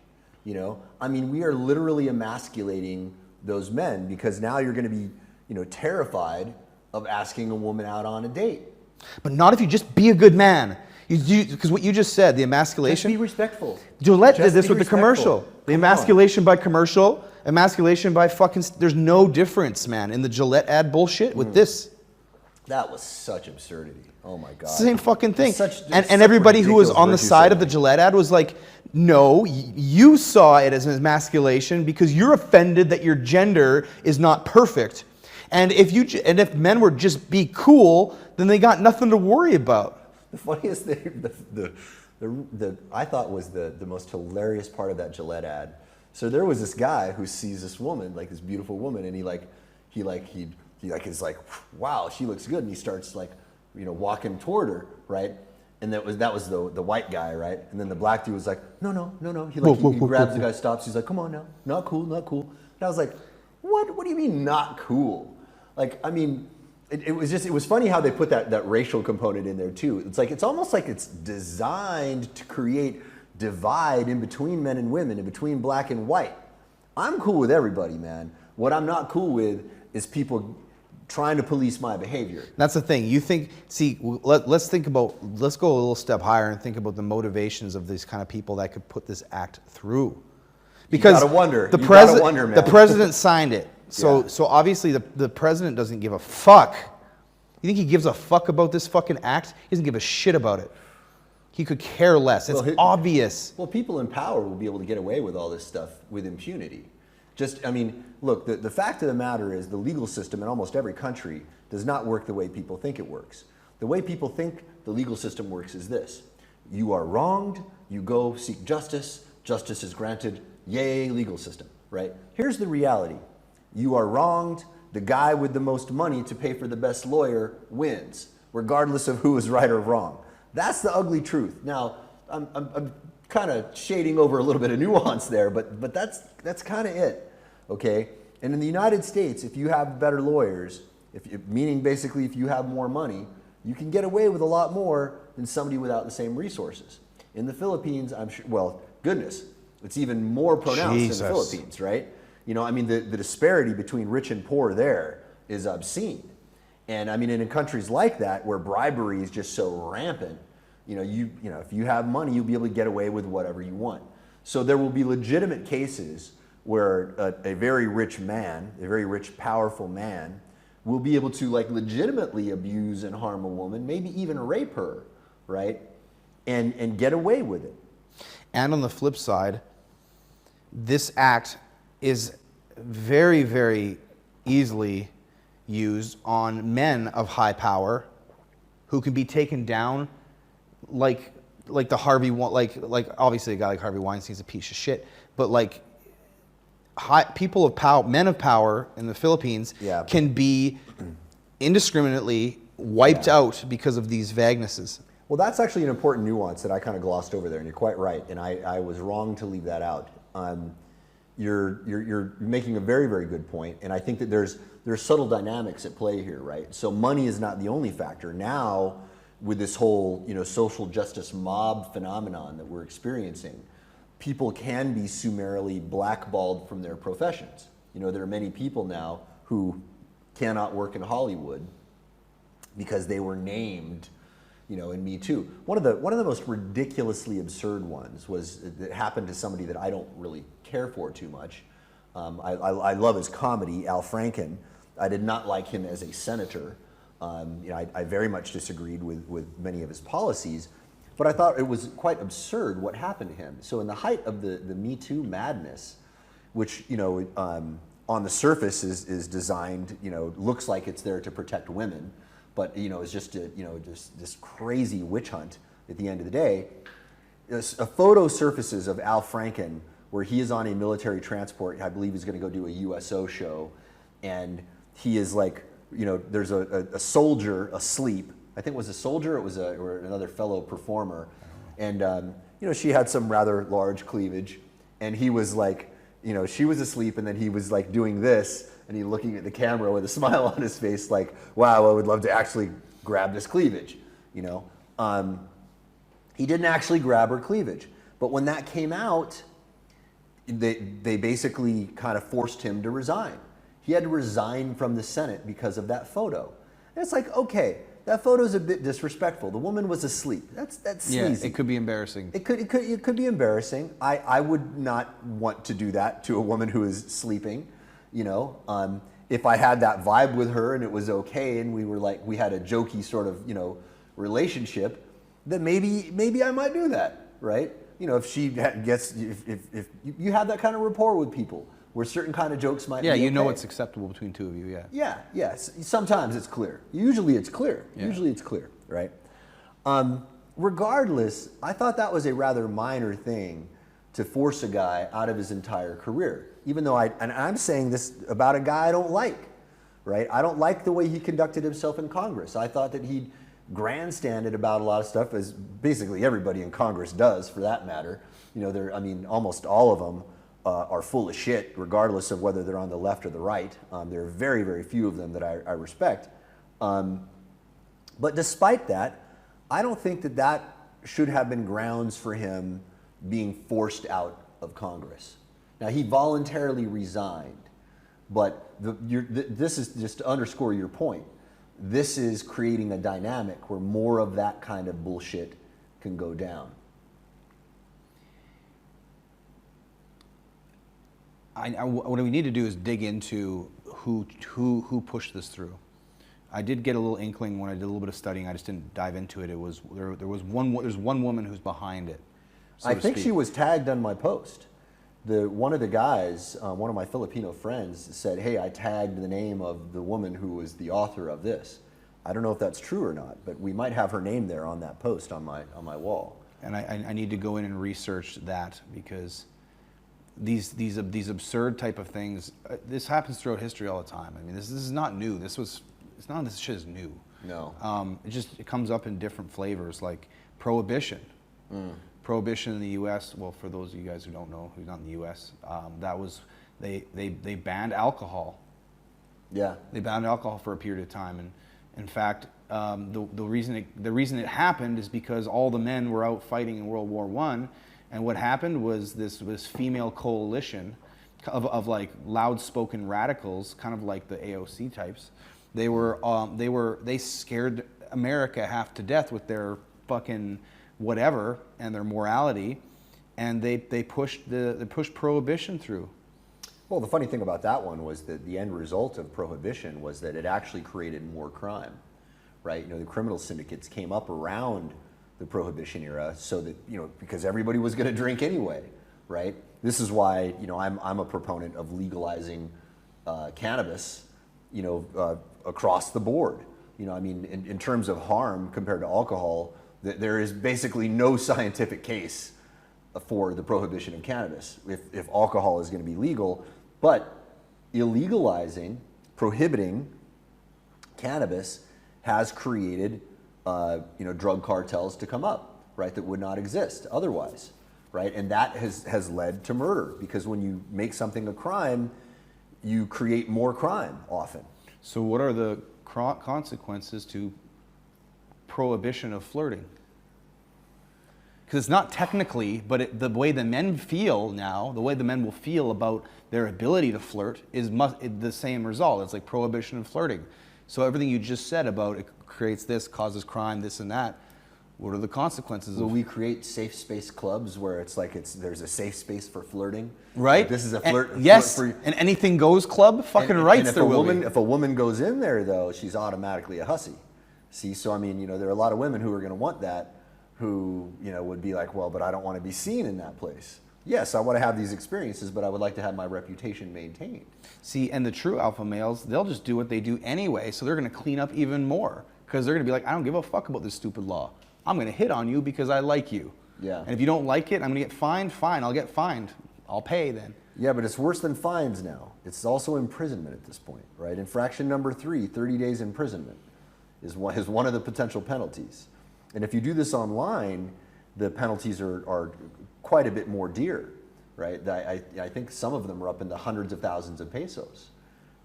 you know? I mean, we are literally emasculating those men because now you're going to be, you know, terrified of asking a woman out on a date. But not if you just be a good man. Because what you just said, the emasculation. Just be respectful. Gillette did this with the commercial. The emasculation by commercial, emasculation by fucking, there's no difference, man, in the Gillette ad bullshit with this. That was such absurdity. Oh my God. Same fucking thing. Such and everybody who was on the side of the Gillette ad was like, no, you saw it as an emasculation because you're offended that your gender is not perfect. And if men were just be cool, then they got nothing to worry about. The funniest thing, I thought was the most hilarious part of that Gillette ad. So there was this guy who sees this woman, like this beautiful woman, and he is like, wow, she looks good, and he starts like, you know, walking toward her, right? And that was the white guy, right? And then the black dude was like, no. He grabs the guy, stops. He's like, come on now, not cool. And I was like, what do you mean not cool? Like, I mean, it was funny how they put that racial component in there too. It's like, it's almost like it's designed to create divide in between men and women, in between black and white. I'm cool with everybody, man. What I'm not cool with is people trying to police my behavior. That's the thing. Let's go a little step higher and think about the motivations of these kind of people that could put this act through. Because you gotta wonder, man. The president signed it. So obviously the president doesn't give a fuck. You think he gives a fuck about this fucking act? He doesn't give a shit about it. He could care less. It's obvious. Well, people in power will be able to get away with all this stuff with impunity. I mean, look, the fact of the matter is the legal system in almost every country does not work the way people think it works. The way people think the legal system works is this. You are wronged, you go seek justice, justice is granted, yay, legal system, right? Here's the reality. You are wronged, the guy with the most money to pay for the best lawyer wins, regardless of who is right or wrong. That's the ugly truth. Now, I'm kind of shading over a little bit of nuance there, but that's kind of it, okay? And in the United States, if you have better lawyers, meaning basically if you have more money, you can get away with a lot more than somebody without the same resources. In the Philippines, I'm sure, well, goodness, it's even more pronounced in the Philippines, right? You know, I mean, the disparity between rich and poor there is obscene. And I mean, in countries like that where bribery is just so rampant, you know, if you have money, you'll be able to get away with whatever you want. So there will be legitimate cases where a very rich man, a very rich, powerful man, will be able to like legitimately abuse and harm a woman, maybe even rape her, right? And get away with it. And on the flip side, this act is very, very easily used on men of high power who can be taken down like the Harvey, like obviously a guy like Harvey Weinstein's a piece of shit, but like people of power, men of power in the Philippines can be indiscriminately wiped out because of these vaguenesses. Well, that's actually an important nuance that I kind of glossed over there, and you're quite right, and I was wrong to leave that out. You're making a very, very good point, and I think that there's subtle dynamics at play here, right? So money is not the only factor. Now, with this whole, social justice mob phenomenon that we're experiencing, people can be summarily blackballed from their professions. There are many people now who cannot work in Hollywood because they were named, in Me Too. One of the most ridiculously absurd ones was that happened to somebody that I don't really care for too much. I love his comedy, Al Franken. I did not like him as a senator. I very much disagreed with many of his policies, but I thought it was quite absurd what happened to him. So in the height of the Me Too madness, which on the surface is designed, looks like it's there to protect women, but it's just just this crazy witch hunt at the end of the day. A photo surfaces of Al Franken where he is on a military transport. I believe he's going to go do a USO show, and he is like, there's a soldier asleep. I think it was a soldier, or another fellow performer, and she had some rather large cleavage, and he was like, she was asleep, and then he was like doing this, and he looking at the camera with a smile on his face, like, wow, I would love to actually grab this cleavage, He didn't actually grab her cleavage, but when that came out, they basically kind of forced him to resign. He had to resign from the Senate because of that photo. And it's like, okay, that photo's a bit disrespectful. The woman was asleep. That's sleazy. Yeah, it could be embarrassing. It could be embarrassing. I would not want to do that to a woman who is sleeping. If I had that vibe with her and it was okay, and we had a jokey sort of relationship, then maybe I might do that, right? If she if you have that kind of rapport with people, where certain kind of jokes might be okay. What's acceptable between two of you, yeah. Yeah. Sometimes it's clear. Usually it's clear. Right? Regardless, I thought that was a rather minor thing to force a guy out of his entire career. Even though I'm saying this about a guy I don't like, right? I don't like the way he conducted himself in Congress. I thought that he grandstanded about a lot of stuff, as basically everybody in Congress does, for that matter. Almost all of them are full of shit, regardless of whether they're on the left or the right. There are very, very few of them that I respect. But despite that, I don't think that should have been grounds for him being forced out of Congress. Now, he voluntarily resigned, but this is just to underscore your point. This is creating a dynamic where more of that kind of bullshit can go down. What we need to do is dig into who pushed this through. I did get a little inkling when I did a little bit of studying. I just didn't dive into it. There's one woman who's behind it. I think she was tagged on my post. One of the guys, one of my Filipino friends, said, "Hey, I tagged the name of the woman who was the author of this." I don't know if that's true or not, but we might have her name there on that post on my wall. And I need to go in and research that, because these absurd type of things, this happens throughout history all the time. This is not new. This shit is new. No. It comes up in different flavors, like Prohibition. Prohibition in the U.S. Well, for those of you guys who don't know, who's not in the U.S., that was they banned alcohol. Yeah. They banned alcohol for a period of time, and in fact, the reason it happened is because all the men were out fighting in World War I, and what happened was this female coalition of like loud-spoken radicals, kind of like the AOC types. They scared America half to death with their fucking whatever and their morality, and they pushed Prohibition through. Well, the funny thing about that one was that the end result of Prohibition was that it actually created more crime, right? The criminal syndicates came up around the Prohibition era, so that because everybody was going to drink anyway, right? This is why I'm a proponent of legalizing cannabis, across the board. In terms of harm compared to alcohol, there is basically no scientific case for the prohibition of cannabis if alcohol is going to be legal. But prohibiting cannabis has created drug cartels to come up, right, that would not exist otherwise, right? And that has led to murder, because when you make something a crime, you create more crime often. So what are the consequences to prohibition of flirting. Because it's not technically, but the way the men feel now, the way the men will feel about their ability to flirt is the same result. It's like prohibition of flirting. So everything you just said about it creates this, causes crime, this and that, what are the consequences? Will we create safe space clubs where it's like there's a safe space for flirting? Right? Like this is a flirt. Yes, flirt for, an anything goes club? Fucking rights if there a will woman, be. If a woman goes in there, though, she's automatically a hussy. See, so I mean, there are a lot of women who are going to want that, who, would be like, well, but I don't want to be seen in that place. Yes, I want to have these experiences, but I would like to have my reputation maintained. See, and the true alpha males, they'll just do what they do anyway, so they're going to clean up even more. Because they're going to be like, I don't give a fuck about this stupid law. I'm going to hit on you because I like you. Yeah. And if you don't like it, I'm going to get fined. Fine, I'll get fined. I'll pay then. Yeah, but it's worse than fines now. It's also imprisonment at this point, right? Infraction number 3, 30 days imprisonment is one of the potential penalties. And if you do this online, the penalties are quite a bit more dear, right? I think some of them are up in the hundreds of thousands of pesos,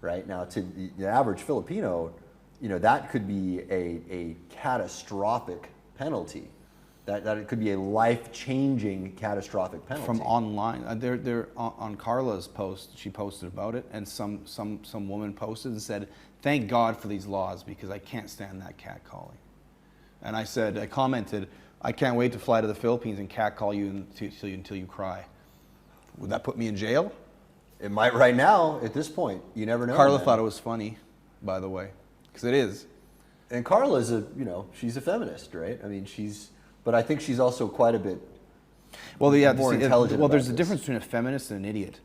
right? Now, to the average Filipino, that could be a catastrophic penalty. That it could be a life-changing catastrophic penalty. From online. They're on Carla's post, she posted about it, and some woman posted and said, thank God for these laws because I can't stand that catcalling. And I commented, I can't wait to fly to the Philippines and catcall you until you cry. Would that put me in jail? It might right now, at this point. You never know. Carla man. thought it was funny, by the way, because it is. And Carla's she's a feminist, right? I mean, but I think she's also quite a bit more intelligent. Well, there's about a difference between a feminist and an idiot.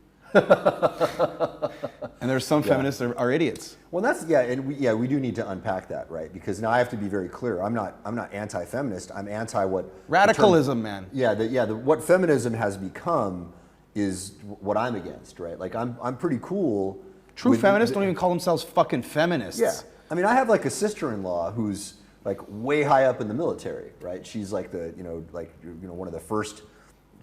And there's some feminists are idiots. Well, we do need to unpack that, right? Because now I have to be very clear. I'm not anti-feminist. I'm anti what radicalism, man. What feminism has become is what I'm against, right? Like I'm pretty cool. True feminists don't even call themselves fucking feminists. Yeah, I mean, I have like a sister-in-law who's like way high up in the military, right? She's like one of the first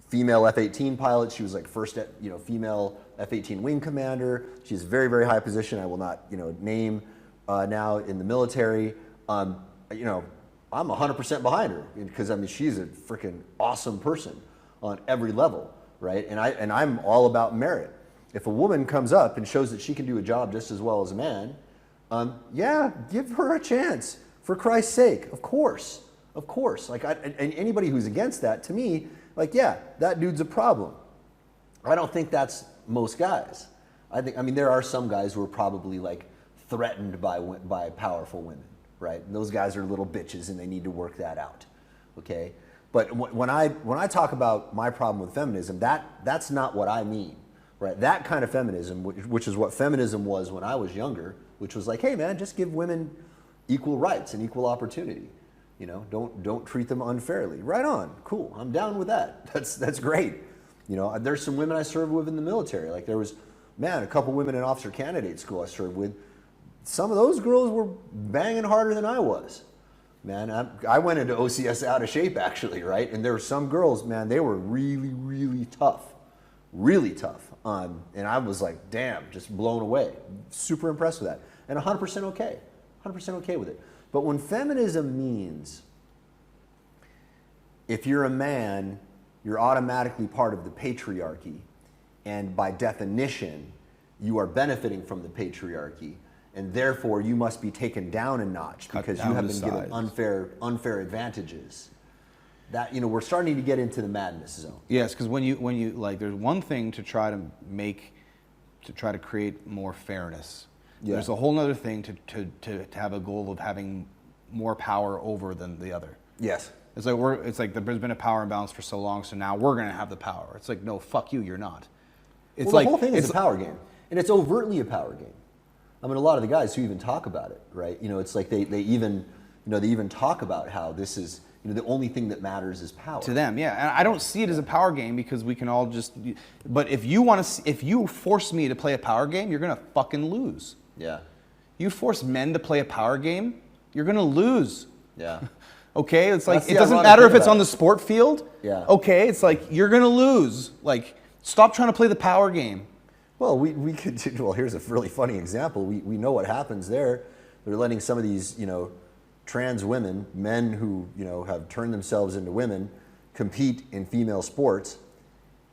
female F-18 pilots. She was like first female F-18 wing commander. She's a very, very high position. I will not name now in the military. I'm 100% behind her because I mean she's a freaking awesome person on every level, right? And I'm all about merit. If a woman comes up and shows that she can do a job just as well as a man, give her a chance. For Christ's sake, of course. Like, and anybody who's against that, to me, that dude's a problem. I don't think that's most guys. I mean, there are some guys who are probably like threatened by powerful women, right? And those guys are little bitches, and they need to work that out. Okay, but when I talk about my problem with feminism, that's not what I mean, right? That kind of feminism, which is what feminism was when I was younger, which was like, hey man, just give women equal rights and equal opportunity. Don't treat them unfairly. Right on, cool. I'm down with that. That's great. There's some women I served with in the military. Like there was, a couple women in officer candidate school I served with. Some of those girls were banging harder than I was. Man, I went into OCS out of shape actually, right? And there were some girls, man, they were really, really tough. Really tough. And I was like, damn, just blown away. Super impressed with that. And 100% okay. 100% okay with it. But when feminism means if you're a man, you're automatically part of the patriarchy, and by definition, you are benefiting from the patriarchy, and therefore you must be taken down a notch because you have been given unfair advantages. That we're starting to get into the madness zone. Yes, because when you like, there's one thing to try to create more fairness. Yeah. There's a whole other thing to have a goal of having more power over than the other. Yes. It's like there's been a power imbalance for so long, so now we're going to have the power. It's like, no, fuck you, you're not. It's the whole thing is a power game, and it's overtly a power game. I mean, a lot of the guys who even talk about it, right? It's like they even talk about how this is the only thing that matters is power. To them, yeah. And I don't see it as a power game because we can all just. But if you force me to play a power game, you're going to fucking lose. Yeah. You force men to play a power game, you're going to lose. Yeah. Okay? It's like, it doesn't matter if it's on the sport field. Yeah. Okay? It's like, you're going to lose. Like, stop trying to play the power game. Well, we could, here's a really funny example. We know what happens there. They're letting some of these, trans women, men who have turned themselves into women, compete in female sports,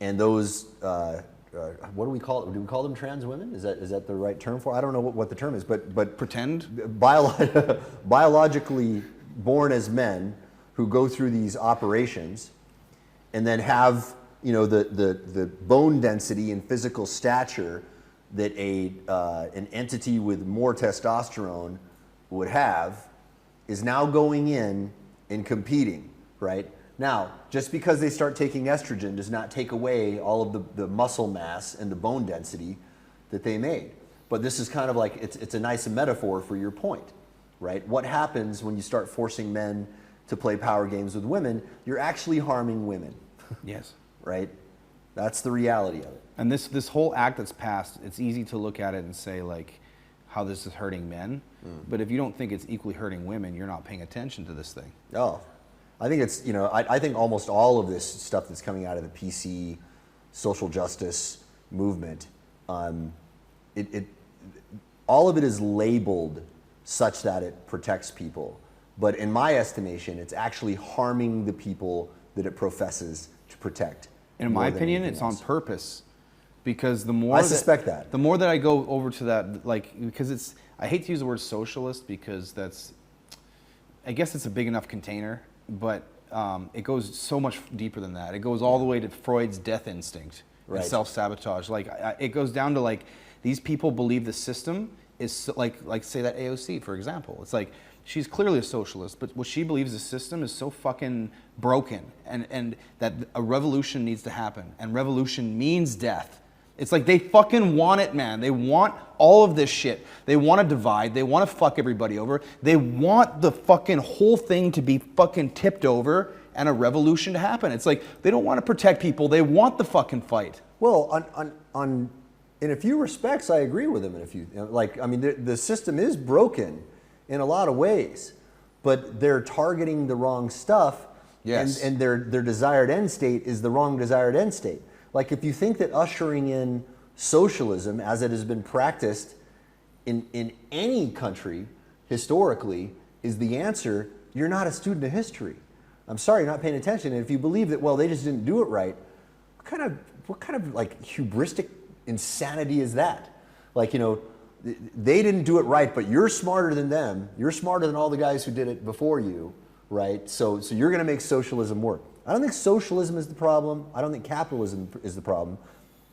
and those what do we call it? Do we call them trans women? Is that the right term for it? I don't know what the term is, but Pretend? biologically born as men who go through these operations and then have the bone density and physical stature that an entity with more testosterone would have, is now going in and competing, right? Now, just because they start taking estrogen does not take away all of the muscle mass and the bone density that they made. But this is kind of like, it's a nice metaphor for your point, right? What happens when you start forcing men to play power games with women? You're actually harming women. Yes. Right? That's the reality of it. And this whole act that's passed, it's easy to look at it and say, like, how this is hurting men. But if you don't think it's equally hurting women, you're not paying attention to this thing. Oh, I think it's, I think almost all of this stuff that's coming out of the PC social justice movement, all of it is labeled such that it protects people. But in my estimation, it's actually harming the people that it professes to protect. In my opinion, it's on purpose, because the more I suspect that the more that I go over to that, like, because I hate to use the word socialist because I guess it's a big enough container, but it goes so much deeper than that. It goes all the way to Freud's death instinct and self-sabotage. Like, it goes down to, like, these people believe the system is like say that AOC, for example. It's like, she's clearly a socialist, but what she believes the system is so fucking broken, and that a revolution needs to happen, and revolution means death. It's like they fucking want it, man. They want all of this shit. They want to divide. They want to fuck everybody over. They want the fucking whole thing to be fucking tipped over and a revolution to happen. It's like they don't want to protect people. They want the fucking fight. Well, in a few respects, I agree with him. The system is broken in a lot of ways, but they're targeting the wrong stuff. Yes. And their desired end state is the wrong desired end state. Like, if you think that ushering in socialism as it has been practiced in any country historically is the answer, you're not a student of history. I'm sorry, you're not paying attention. And if you believe that, well, they just didn't do it right, what kind of like hubristic insanity is that? Like, they didn't do it right, but you're smarter than them. You're smarter than all the guys who did it before you, right? So you're going to make socialism work. I don't think socialism is the problem. I don't think capitalism is the problem.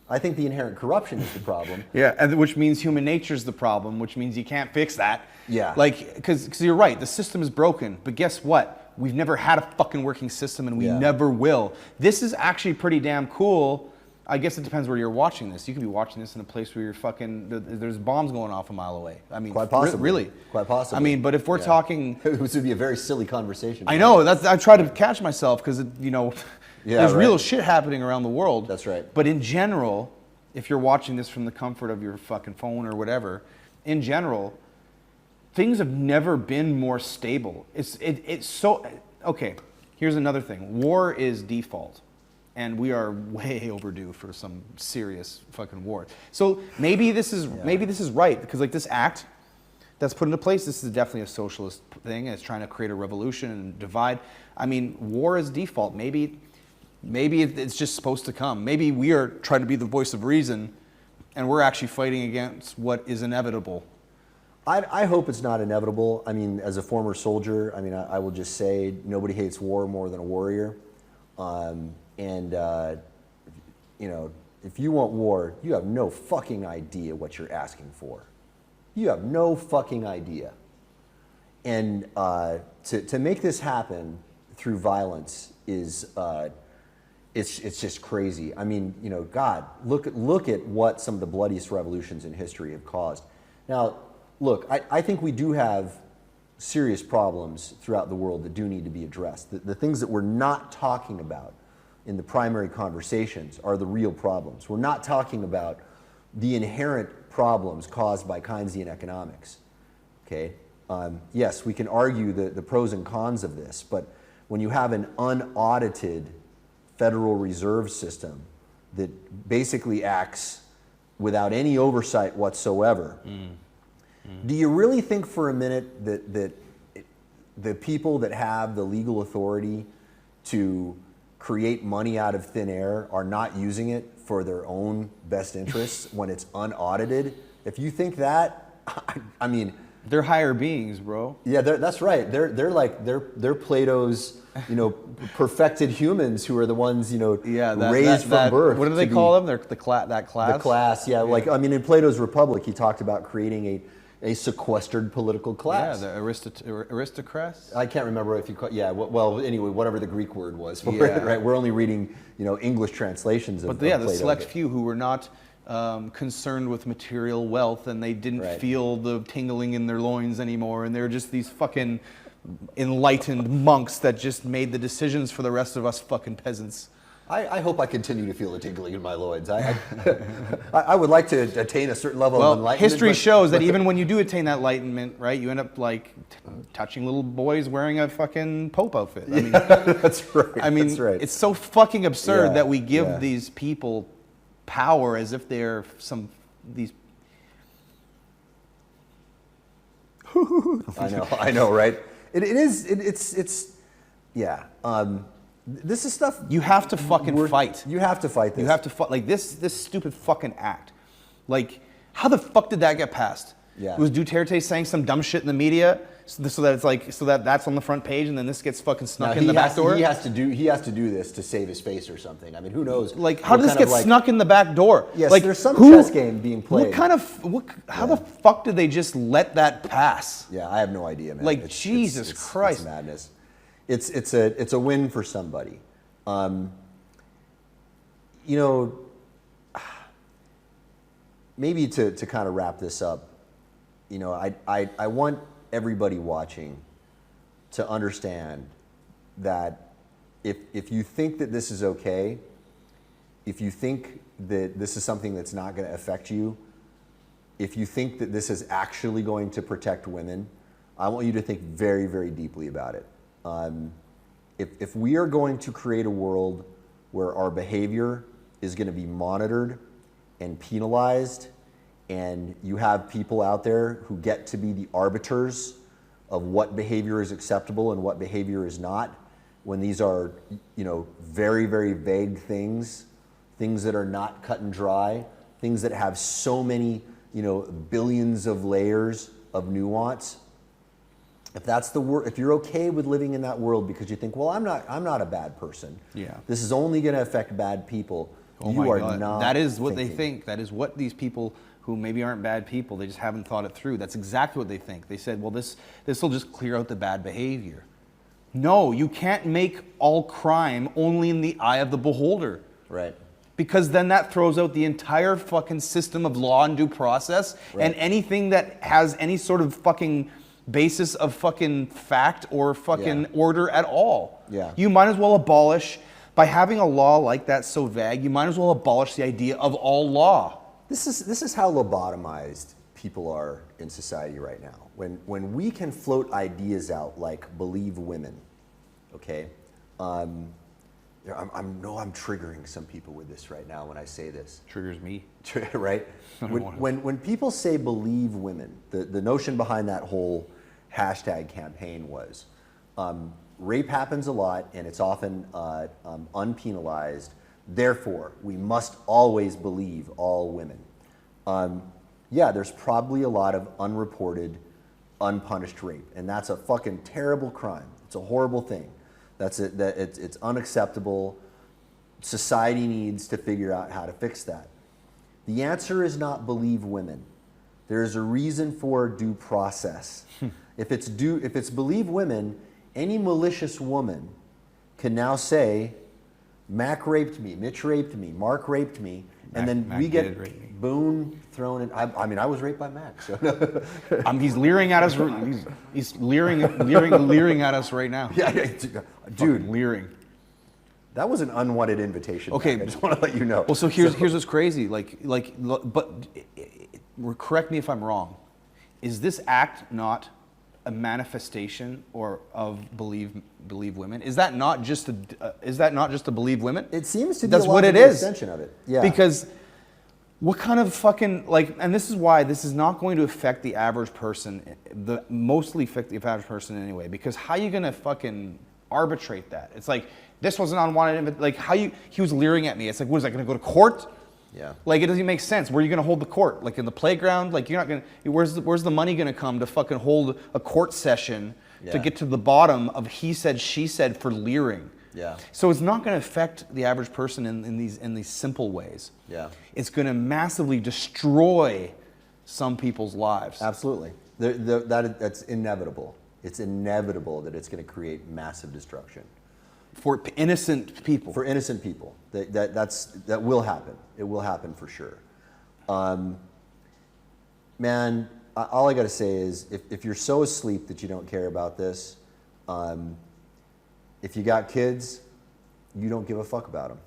I think the inherent corruption is the problem. Yeah, and which means human nature is the problem, which means you can't fix that. Yeah. Like, because you're right, the system is broken, but guess what? We've never had a fucking working system, and we never will. This is actually pretty damn cool. I guess it depends where you're watching this. You could be watching this in a place where you're there's bombs going off a mile away. I mean, quite possibly. Really. Quite possibly. I mean, but if we're talking... This would be a very silly conversation. I know, I try to catch myself because, there's real shit happening around the world. That's right. But in general, if you're watching this from the comfort of your fucking phone or whatever, in general, things have never been more stable. It's so... Okay, here's another thing. War is default. And we are way overdue for some serious fucking war. So maybe this is right, because like this act that's put into place, this is definitely a socialist thing, and it's trying to create a revolution and divide. I mean, war is default. Maybe it's just supposed to come. Maybe we are trying to be the voice of reason, and we're actually fighting against what is inevitable. I hope it's not inevitable. I mean, as a former soldier, I will just say nobody hates war more than a warrior. If you want war, you have no fucking idea what you're asking for. You have no fucking idea. And to make this happen through violence is, it's just crazy. I mean, God, look at what some of the bloodiest revolutions in history have caused. Now, look, I think we do have serious problems throughout the world that do need to be addressed. The things that we're not talking about in the primary conversations are the real problems. We're not talking about the inherent problems caused by Keynesian economics. Okay? Yes, we can argue the pros and cons of this, but when you have an unaudited Federal Reserve System that basically acts without any oversight whatsoever, do you really think for a minute that the people that have the legal authority to create money out of thin air are not using it for their own best interests when it's unaudited. If you think that, I mean, they're higher beings, bro. yeah, that's right. They're Plato's, perfected humans who are the ones, raised from birth. What do they call them? They're that class. The class, yeah. In Plato's Republic, he talked about creating a sequestered political class. Yeah, the aristocrats. I can't remember if you call, anyway, whatever the Greek word was for Yeah. it, right? We're only reading, English translations of But yeah, Plato. the select few who were not concerned with material wealth, and they didn't Right. feel the tingling in their loins anymore, and they're just these fucking enlightened monks that just made the decisions for the rest of us fucking peasants. I hope I continue to feel the tingling in my loins. I would like to attain a certain level of Well, enlightenment. history shows that even when you do attain that enlightenment, right, you end up like touching little boys wearing a fucking Pope outfit. I mean, that's right. that's right. It's so fucking absurd Yeah, that we give yeah. these people power as if they're these. I know, right? It's yeah. This is stuff You have to fucking fight. You have to fight this. You have to fight. Like this stupid fucking act. Like, how the fuck did that get passed? Yeah. Was Duterte saying some dumb shit in the media so that that's on the front page, and then this gets fucking snuck in the back door? He has to do this to save his face or something. I mean, who knows? Like, how did this get snuck in the back door? Yes, like, there's some chess game being played. What kind of how the fuck did they just let that pass? Yeah, I have no idea, man. Like, Jesus Christ. It's madness. It's a win for somebody. Maybe to kind of wrap this up, I want everybody watching to understand that if you think that this is okay, if you think that this is something that's not going to affect you, if you think that this is actually going to protect women, I want you to think very, very deeply about it. If we are going to create a world where our behavior is going to be monitored and penalized, and you have people out there who get to be the arbiters of what behavior is acceptable and what behavior is not, when these are, very, very vague things that are not cut and dry, things that have so many, billions of layers of nuance. If that's if you're okay with living in that world because you think, well, I'm not a bad person. Yeah. This is only going to affect bad people. Oh you my are God. not. That is what they thinking. think. That is what these people who maybe aren't bad people, they just haven't thought it through. That's exactly what they think. They said, well, this will just clear out the bad behavior. No, you can't make all crime only in the eye of the beholder. Right. Because then that throws out the entire fucking system of law and due process, Right. and anything that has any sort of fucking basis of fucking fact or fucking order at all. Yeah. You might as well abolish, by having a law like that so vague, you might as well abolish the idea of all law. This is how lobotomized people are in society right now. When we can float ideas out like believe women, okay? I know I'm triggering some people with this right now when I say this. Triggers me. Right? When people say believe women, the notion behind that whole hashtag campaign was rape happens a lot and it's often unpenalized. Therefore, we must always believe all women. There's probably a lot of unreported, unpunished rape, and that's a fucking terrible crime. It's a horrible thing. It's unacceptable. Society needs to figure out how to fix that. The answer is not believe women. There is a reason for due process. If it's believe women, any malicious woman can now say, Mac raped me, Mitch raped me, Mark raped me, and then Mac we did get rape me. Boone thrown in. I was raped by Mac. So. He's leering at us. He's leering at us right now. Yeah, dude, leering. that was an unwanted invitation. Okay, Mac. I just want to let you know. Well, so here's what's crazy. But correct me if I'm wrong. Is this act not a manifestation of believe women? Is that not just to, believe women? It seems to be That's a what logical it is. extension of it. Yeah. Because What kind of fucking, like, and this is why this is not going to affect the average person, mostly affect the average person anyway, because how you gonna fucking arbitrate that? It's like, this was an unwanted, like, he was leering at me. It's like, what is that, gonna go to court? Yeah. Like, it doesn't make sense. Where are you gonna hold the court? Like, in the playground? Like, you're not gonna, where's the money gonna come to fucking hold a court session to get to the bottom of he said, she said for leering? Yeah. So it's not going to affect the average person in these simple ways. Yeah. It's going to massively destroy some people's lives. Absolutely. That's inevitable. It's inevitable that it's going to create massive destruction. For innocent people. For innocent people. That will happen. It will happen for sure. Man, all I got to say is if you're so asleep that you don't care about this, if you got kids, you don't give a fuck about them.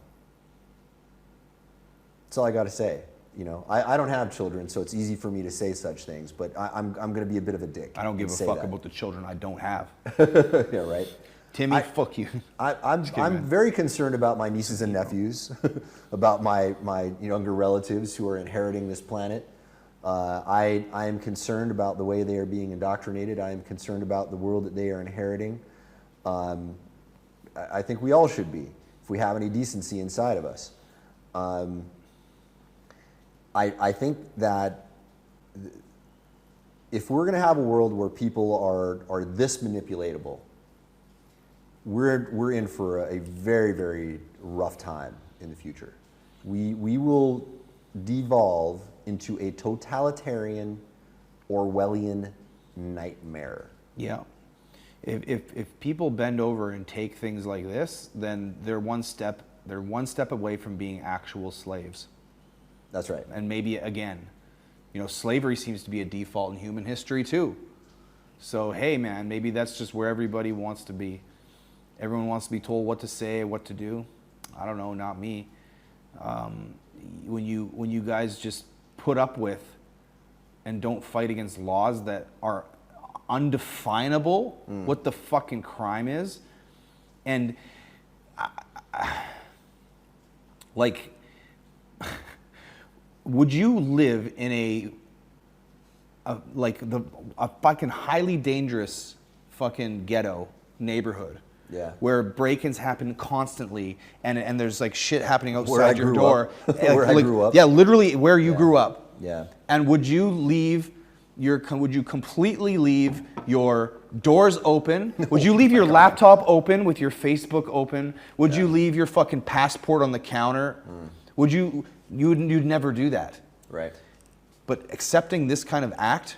That's all I got to say. You know, I don't have children, so it's easy for me to say such things, but I'm going to be a bit of a dick. I don't give a fuck about the children I don't have. Yeah, right. Timmy, fuck you. I'm very concerned about my nieces and nephews, about my younger relatives who are inheriting this planet. I am concerned about the way they are being indoctrinated. I am concerned about the world that they are inheriting. I think we all should be, if we have any decency inside of us. I think that if we're going to have a world where people are this manipulatable, we're in for a very, very rough time in the future. We will devolve into a totalitarian, Orwellian nightmare. Yeah. If people bend over and take things like this, then they're one step away from being actual slaves. That's right. And maybe again, slavery seems to be a default in human history too. So hey man, maybe that's just where everybody wants to be. Everyone wants to be told what to say, what to do. I don't know, not me. When you guys just put up with and don't fight against laws that are undefinable, what the fucking crime is, and like, would you live in a fucking highly dangerous fucking ghetto neighborhood? Yeah. Where break-ins happen constantly, and there's like shit happening outside your door. Where I grew up. Yeah, literally where you grew up. Yeah. And would you completely leave your doors open? Would you leave your laptop open with your Facebook open? Would you leave your fucking passport on the counter? Would you'd never do that. Right. But accepting this kind of act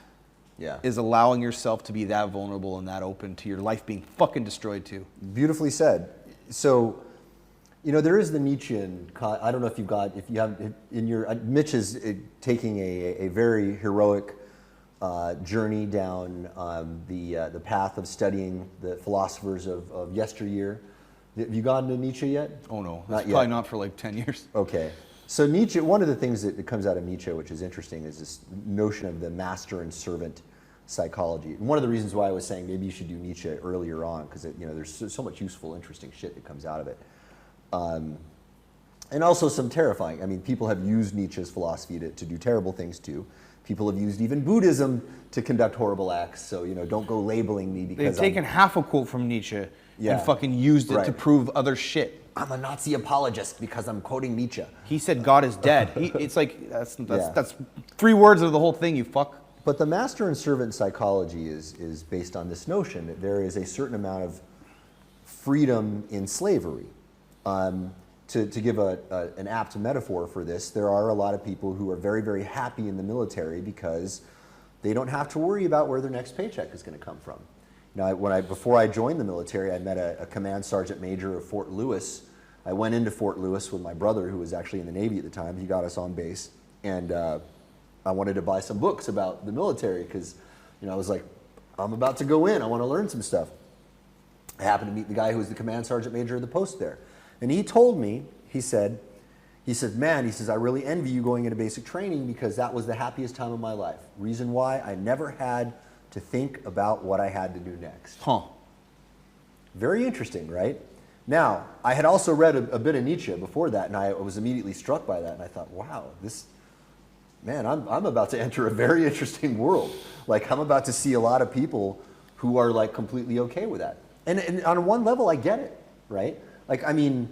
is allowing yourself to be that vulnerable and that open to your life being fucking destroyed too. Beautifully said. So, there is the Nietzschean. I don't know if you have in your Mitch is taking a very heroic journey down the path of studying the philosophers of yesteryear. Have you gotten to Nietzsche yet? Oh no, not probably yet. not for like 10 years. Okay. So Nietzsche, one of the things that comes out of Nietzsche, which is interesting, is this notion of the master and servant psychology. And one of the reasons why I was saying maybe you should do Nietzsche earlier on, because there's so much useful, interesting shit that comes out of it. And also some terrifying. I mean, people have used Nietzsche's philosophy to do terrible things too. People have used even Buddhism to conduct horrible acts. So, don't go labeling me because they've taken half a quote from Nietzsche and fucking used it to prove other shit. I'm a Nazi apologist because I'm quoting Nietzsche. He said God is dead. It's like, that's 3 words of the whole thing, you fuck. But the master and servant psychology is based on this notion that there is a certain amount of freedom in slavery. To give an apt metaphor for this, there are a lot of people who are very, very happy in the military because they don't have to worry about where their next paycheck is going to come from. Now, before I joined the military, I met a command sergeant major of Fort Lewis. I went into Fort Lewis with my brother, who was actually in the Navy at the time. He got us on base, and I wanted to buy some books about the military because, I was like, I'm about to go in. I want to learn some stuff. I happened to meet the guy who was the command sergeant major of the post there, and he told me, he said, man, I really envy you going into basic training because that was the happiest time of my life. Reason why? I never had to think about what I had to do next. Very interesting, right? Now, I had also read a bit of Nietzsche before that, and I was immediately struck by that, and I thought, wow, this man, I'm about to enter a very interesting world. Like, I'm about to see a lot of people who are like completely okay with that. And on one level, I get it, right? Like, I mean,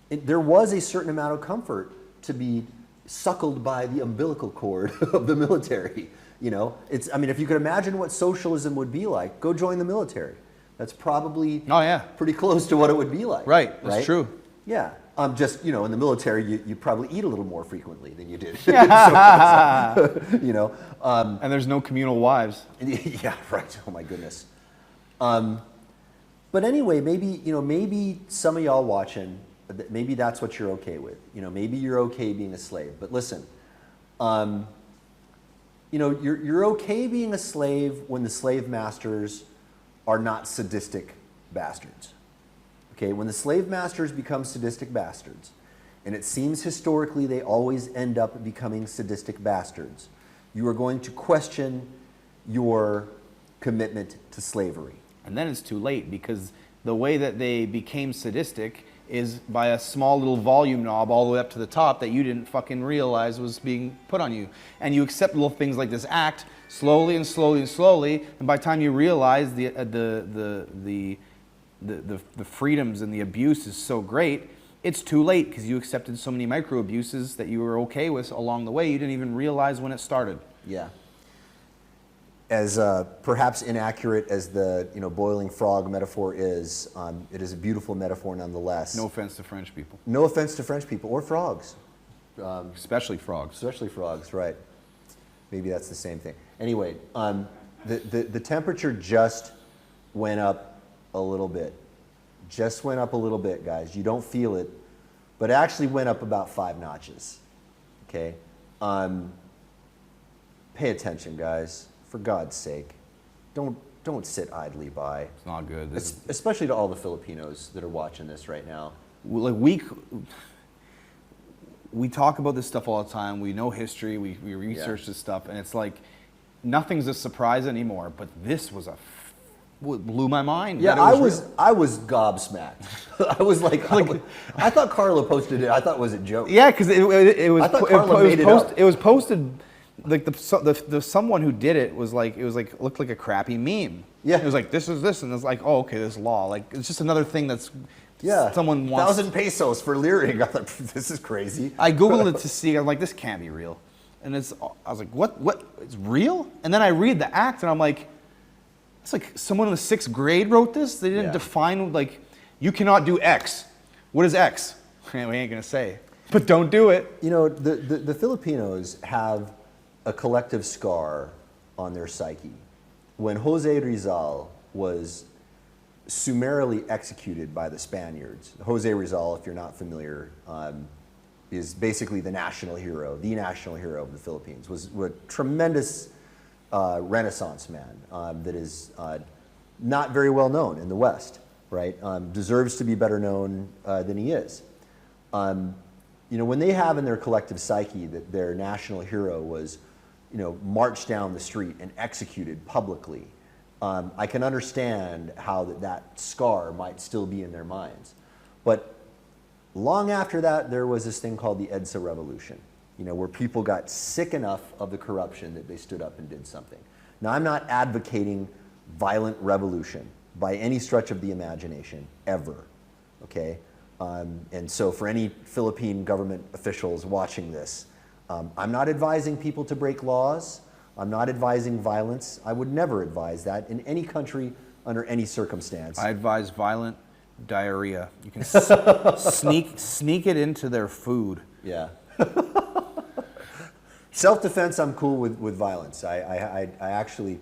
there was a certain amount of comfort to be suckled by the umbilical cord of the military. You know, I mean, if you could imagine what socialism would be like, go join the military. That's probably pretty close to what it would be like. Right, that's true. Yeah. Just, you know, in the military, you probably eat a little more frequently than you did. You know. And there's no communal wives. Yeah, right. Oh my goodness. But anyway, maybe some of y'all watching, maybe that's what you're okay with. You know, maybe you're okay being a slave. But listen, you know, you're okay being a slave when the slave masters are not sadistic bastards. Okay, when the slave masters become sadistic bastards, and it seems historically they always end up becoming sadistic bastards, you are going to question your commitment to slavery. And then it's too late, because the way that they became sadistic is by a small little volume knob all the way up to the top that you didn't fucking realize was being put on you. And you accept little things like this act slowly and slowly and slowly, and by the time you realize the freedoms and the abuse is so great, it's too late, because you accepted so many micro abuses that you were okay with along the way, you didn't even realize when it started. Yeah. As perhaps inaccurate as the boiling frog metaphor is, it is a beautiful metaphor nonetheless. No offense to French people. No offense to French people or frogs. Especially frogs. Especially frogs, right. Maybe that's the same thing. Anyway, the temperature just went up a little bit. Just went up a little bit, guys. You don't feel it, but it actually went up about 5 notches. Okay? Pay attention, guys. For God's sake. Don't sit idly by. It's not good. Especially to all the Filipinos that are watching this right now. Like we talk about this stuff all the time. We know history. We research this stuff, and it's like nothing's a surprise anymore. But this was blew my mind. Yeah, I was gobsmacked. I was like I thought Carla posted it. I thought it was a joke. Yeah, because it was. I thought Carla made it up. It was posted. Like the someone who did it was like looked like a crappy meme. Yeah, it was like this is this, and it's like, oh, okay, this law. Like it's just another thing that's someone wants 1,000 pesos for leering. I thought this is crazy. I googled it to see. I'm like, this can't be real, and I was like, what? It's real? And then I read the act, and I'm like, it's like someone in the 6th grade wrote this. They didn't define, like, you cannot do X. What is X? We ain't gonna say, but don't do it. You know, the Filipinos have a collective scar on their psyche. When Jose Rizal was summarily executed by the Spaniards, Jose Rizal, if you're not familiar, is basically the national hero of the Philippines, was a tremendous Renaissance man that is not very well known in the West, right? Deserves to be better known than he is. You know, when they have in their collective psyche that their national hero was marched down the street and executed publicly, I can understand how that scar might still be in their minds. But long after that, there was this thing called the EDSA Revolution, where people got sick enough of the corruption that they stood up and did something. Now, I'm not advocating violent revolution by any stretch of the imagination, ever, okay? And so for any Philippine government officials watching this, I'm not advising people to break laws. I'm not advising violence. I would never advise that in any country under any circumstance. I advise violent diarrhea. You can sneak it into their food. Yeah. Self-defense, I'm cool with violence. I'm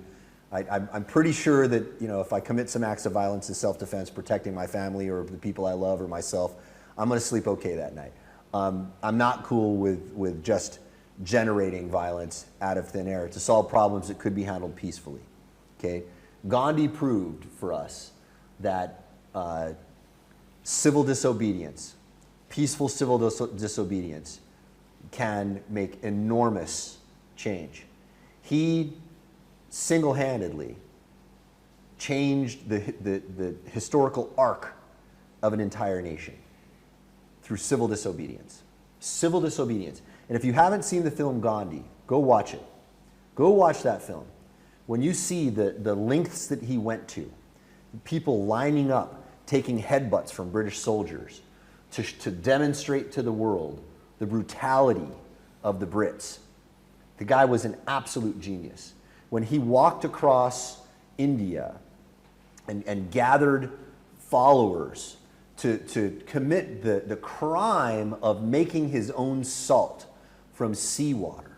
pretty sure that if I commit some acts of violence in self-defense, protecting my family or the people I love or myself, I'm going to sleep okay that night. I'm not cool with just generating violence out of thin air to solve problems that could be handled peacefully. Okay, Gandhi proved for us that civil disobedience, peaceful civil disobedience, can make enormous change. He single-handedly changed the historical arc of an entire nation through civil disobedience. Civil disobedience. And if you haven't seen the film Gandhi, go watch it. Go watch that film. When you see the lengths that he went to, people lining up, taking headbutts from British soldiers to demonstrate to the world the brutality of the Brits. The guy was an absolute genius. When he walked across India and gathered followers to commit the crime of making his own salt from seawater,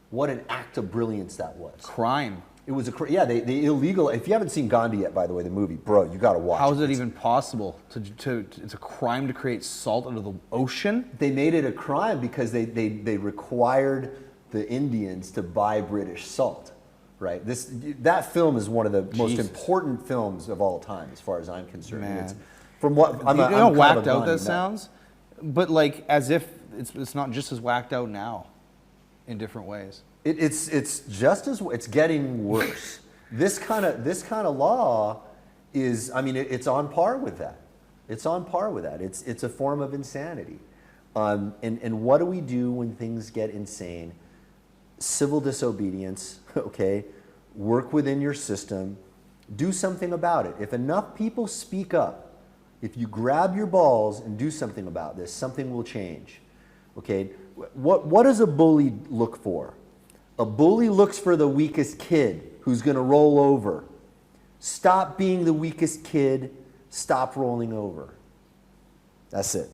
what an act of brilliance that was. Crime. It was the illegal. If you haven't seen Gandhi yet, by the way, the movie, bro, you got to watch. How is it even possible it's a crime to create salt out of the ocean? They made it a crime because they required the Indians to buy British salt, right? That film is one of the most important films of all time, as far as I'm concerned. Man. It's, from what You know how whacked out that nut. sounds? But like as if it's not just as whacked out now, in different ways. It's just as it's getting worse. This kind of law is, I mean, it's on par with that. It's on par with that. It's a form of insanity. And what do we do when things get insane? Civil disobedience, okay? Work within your system. Do something about it. If enough people speak up, if you grab your balls and do something about this, something will change, okay? What does a bully look for? A bully looks for the weakest kid who's going to roll over. Stop being the weakest kid. Stop rolling over. That's it.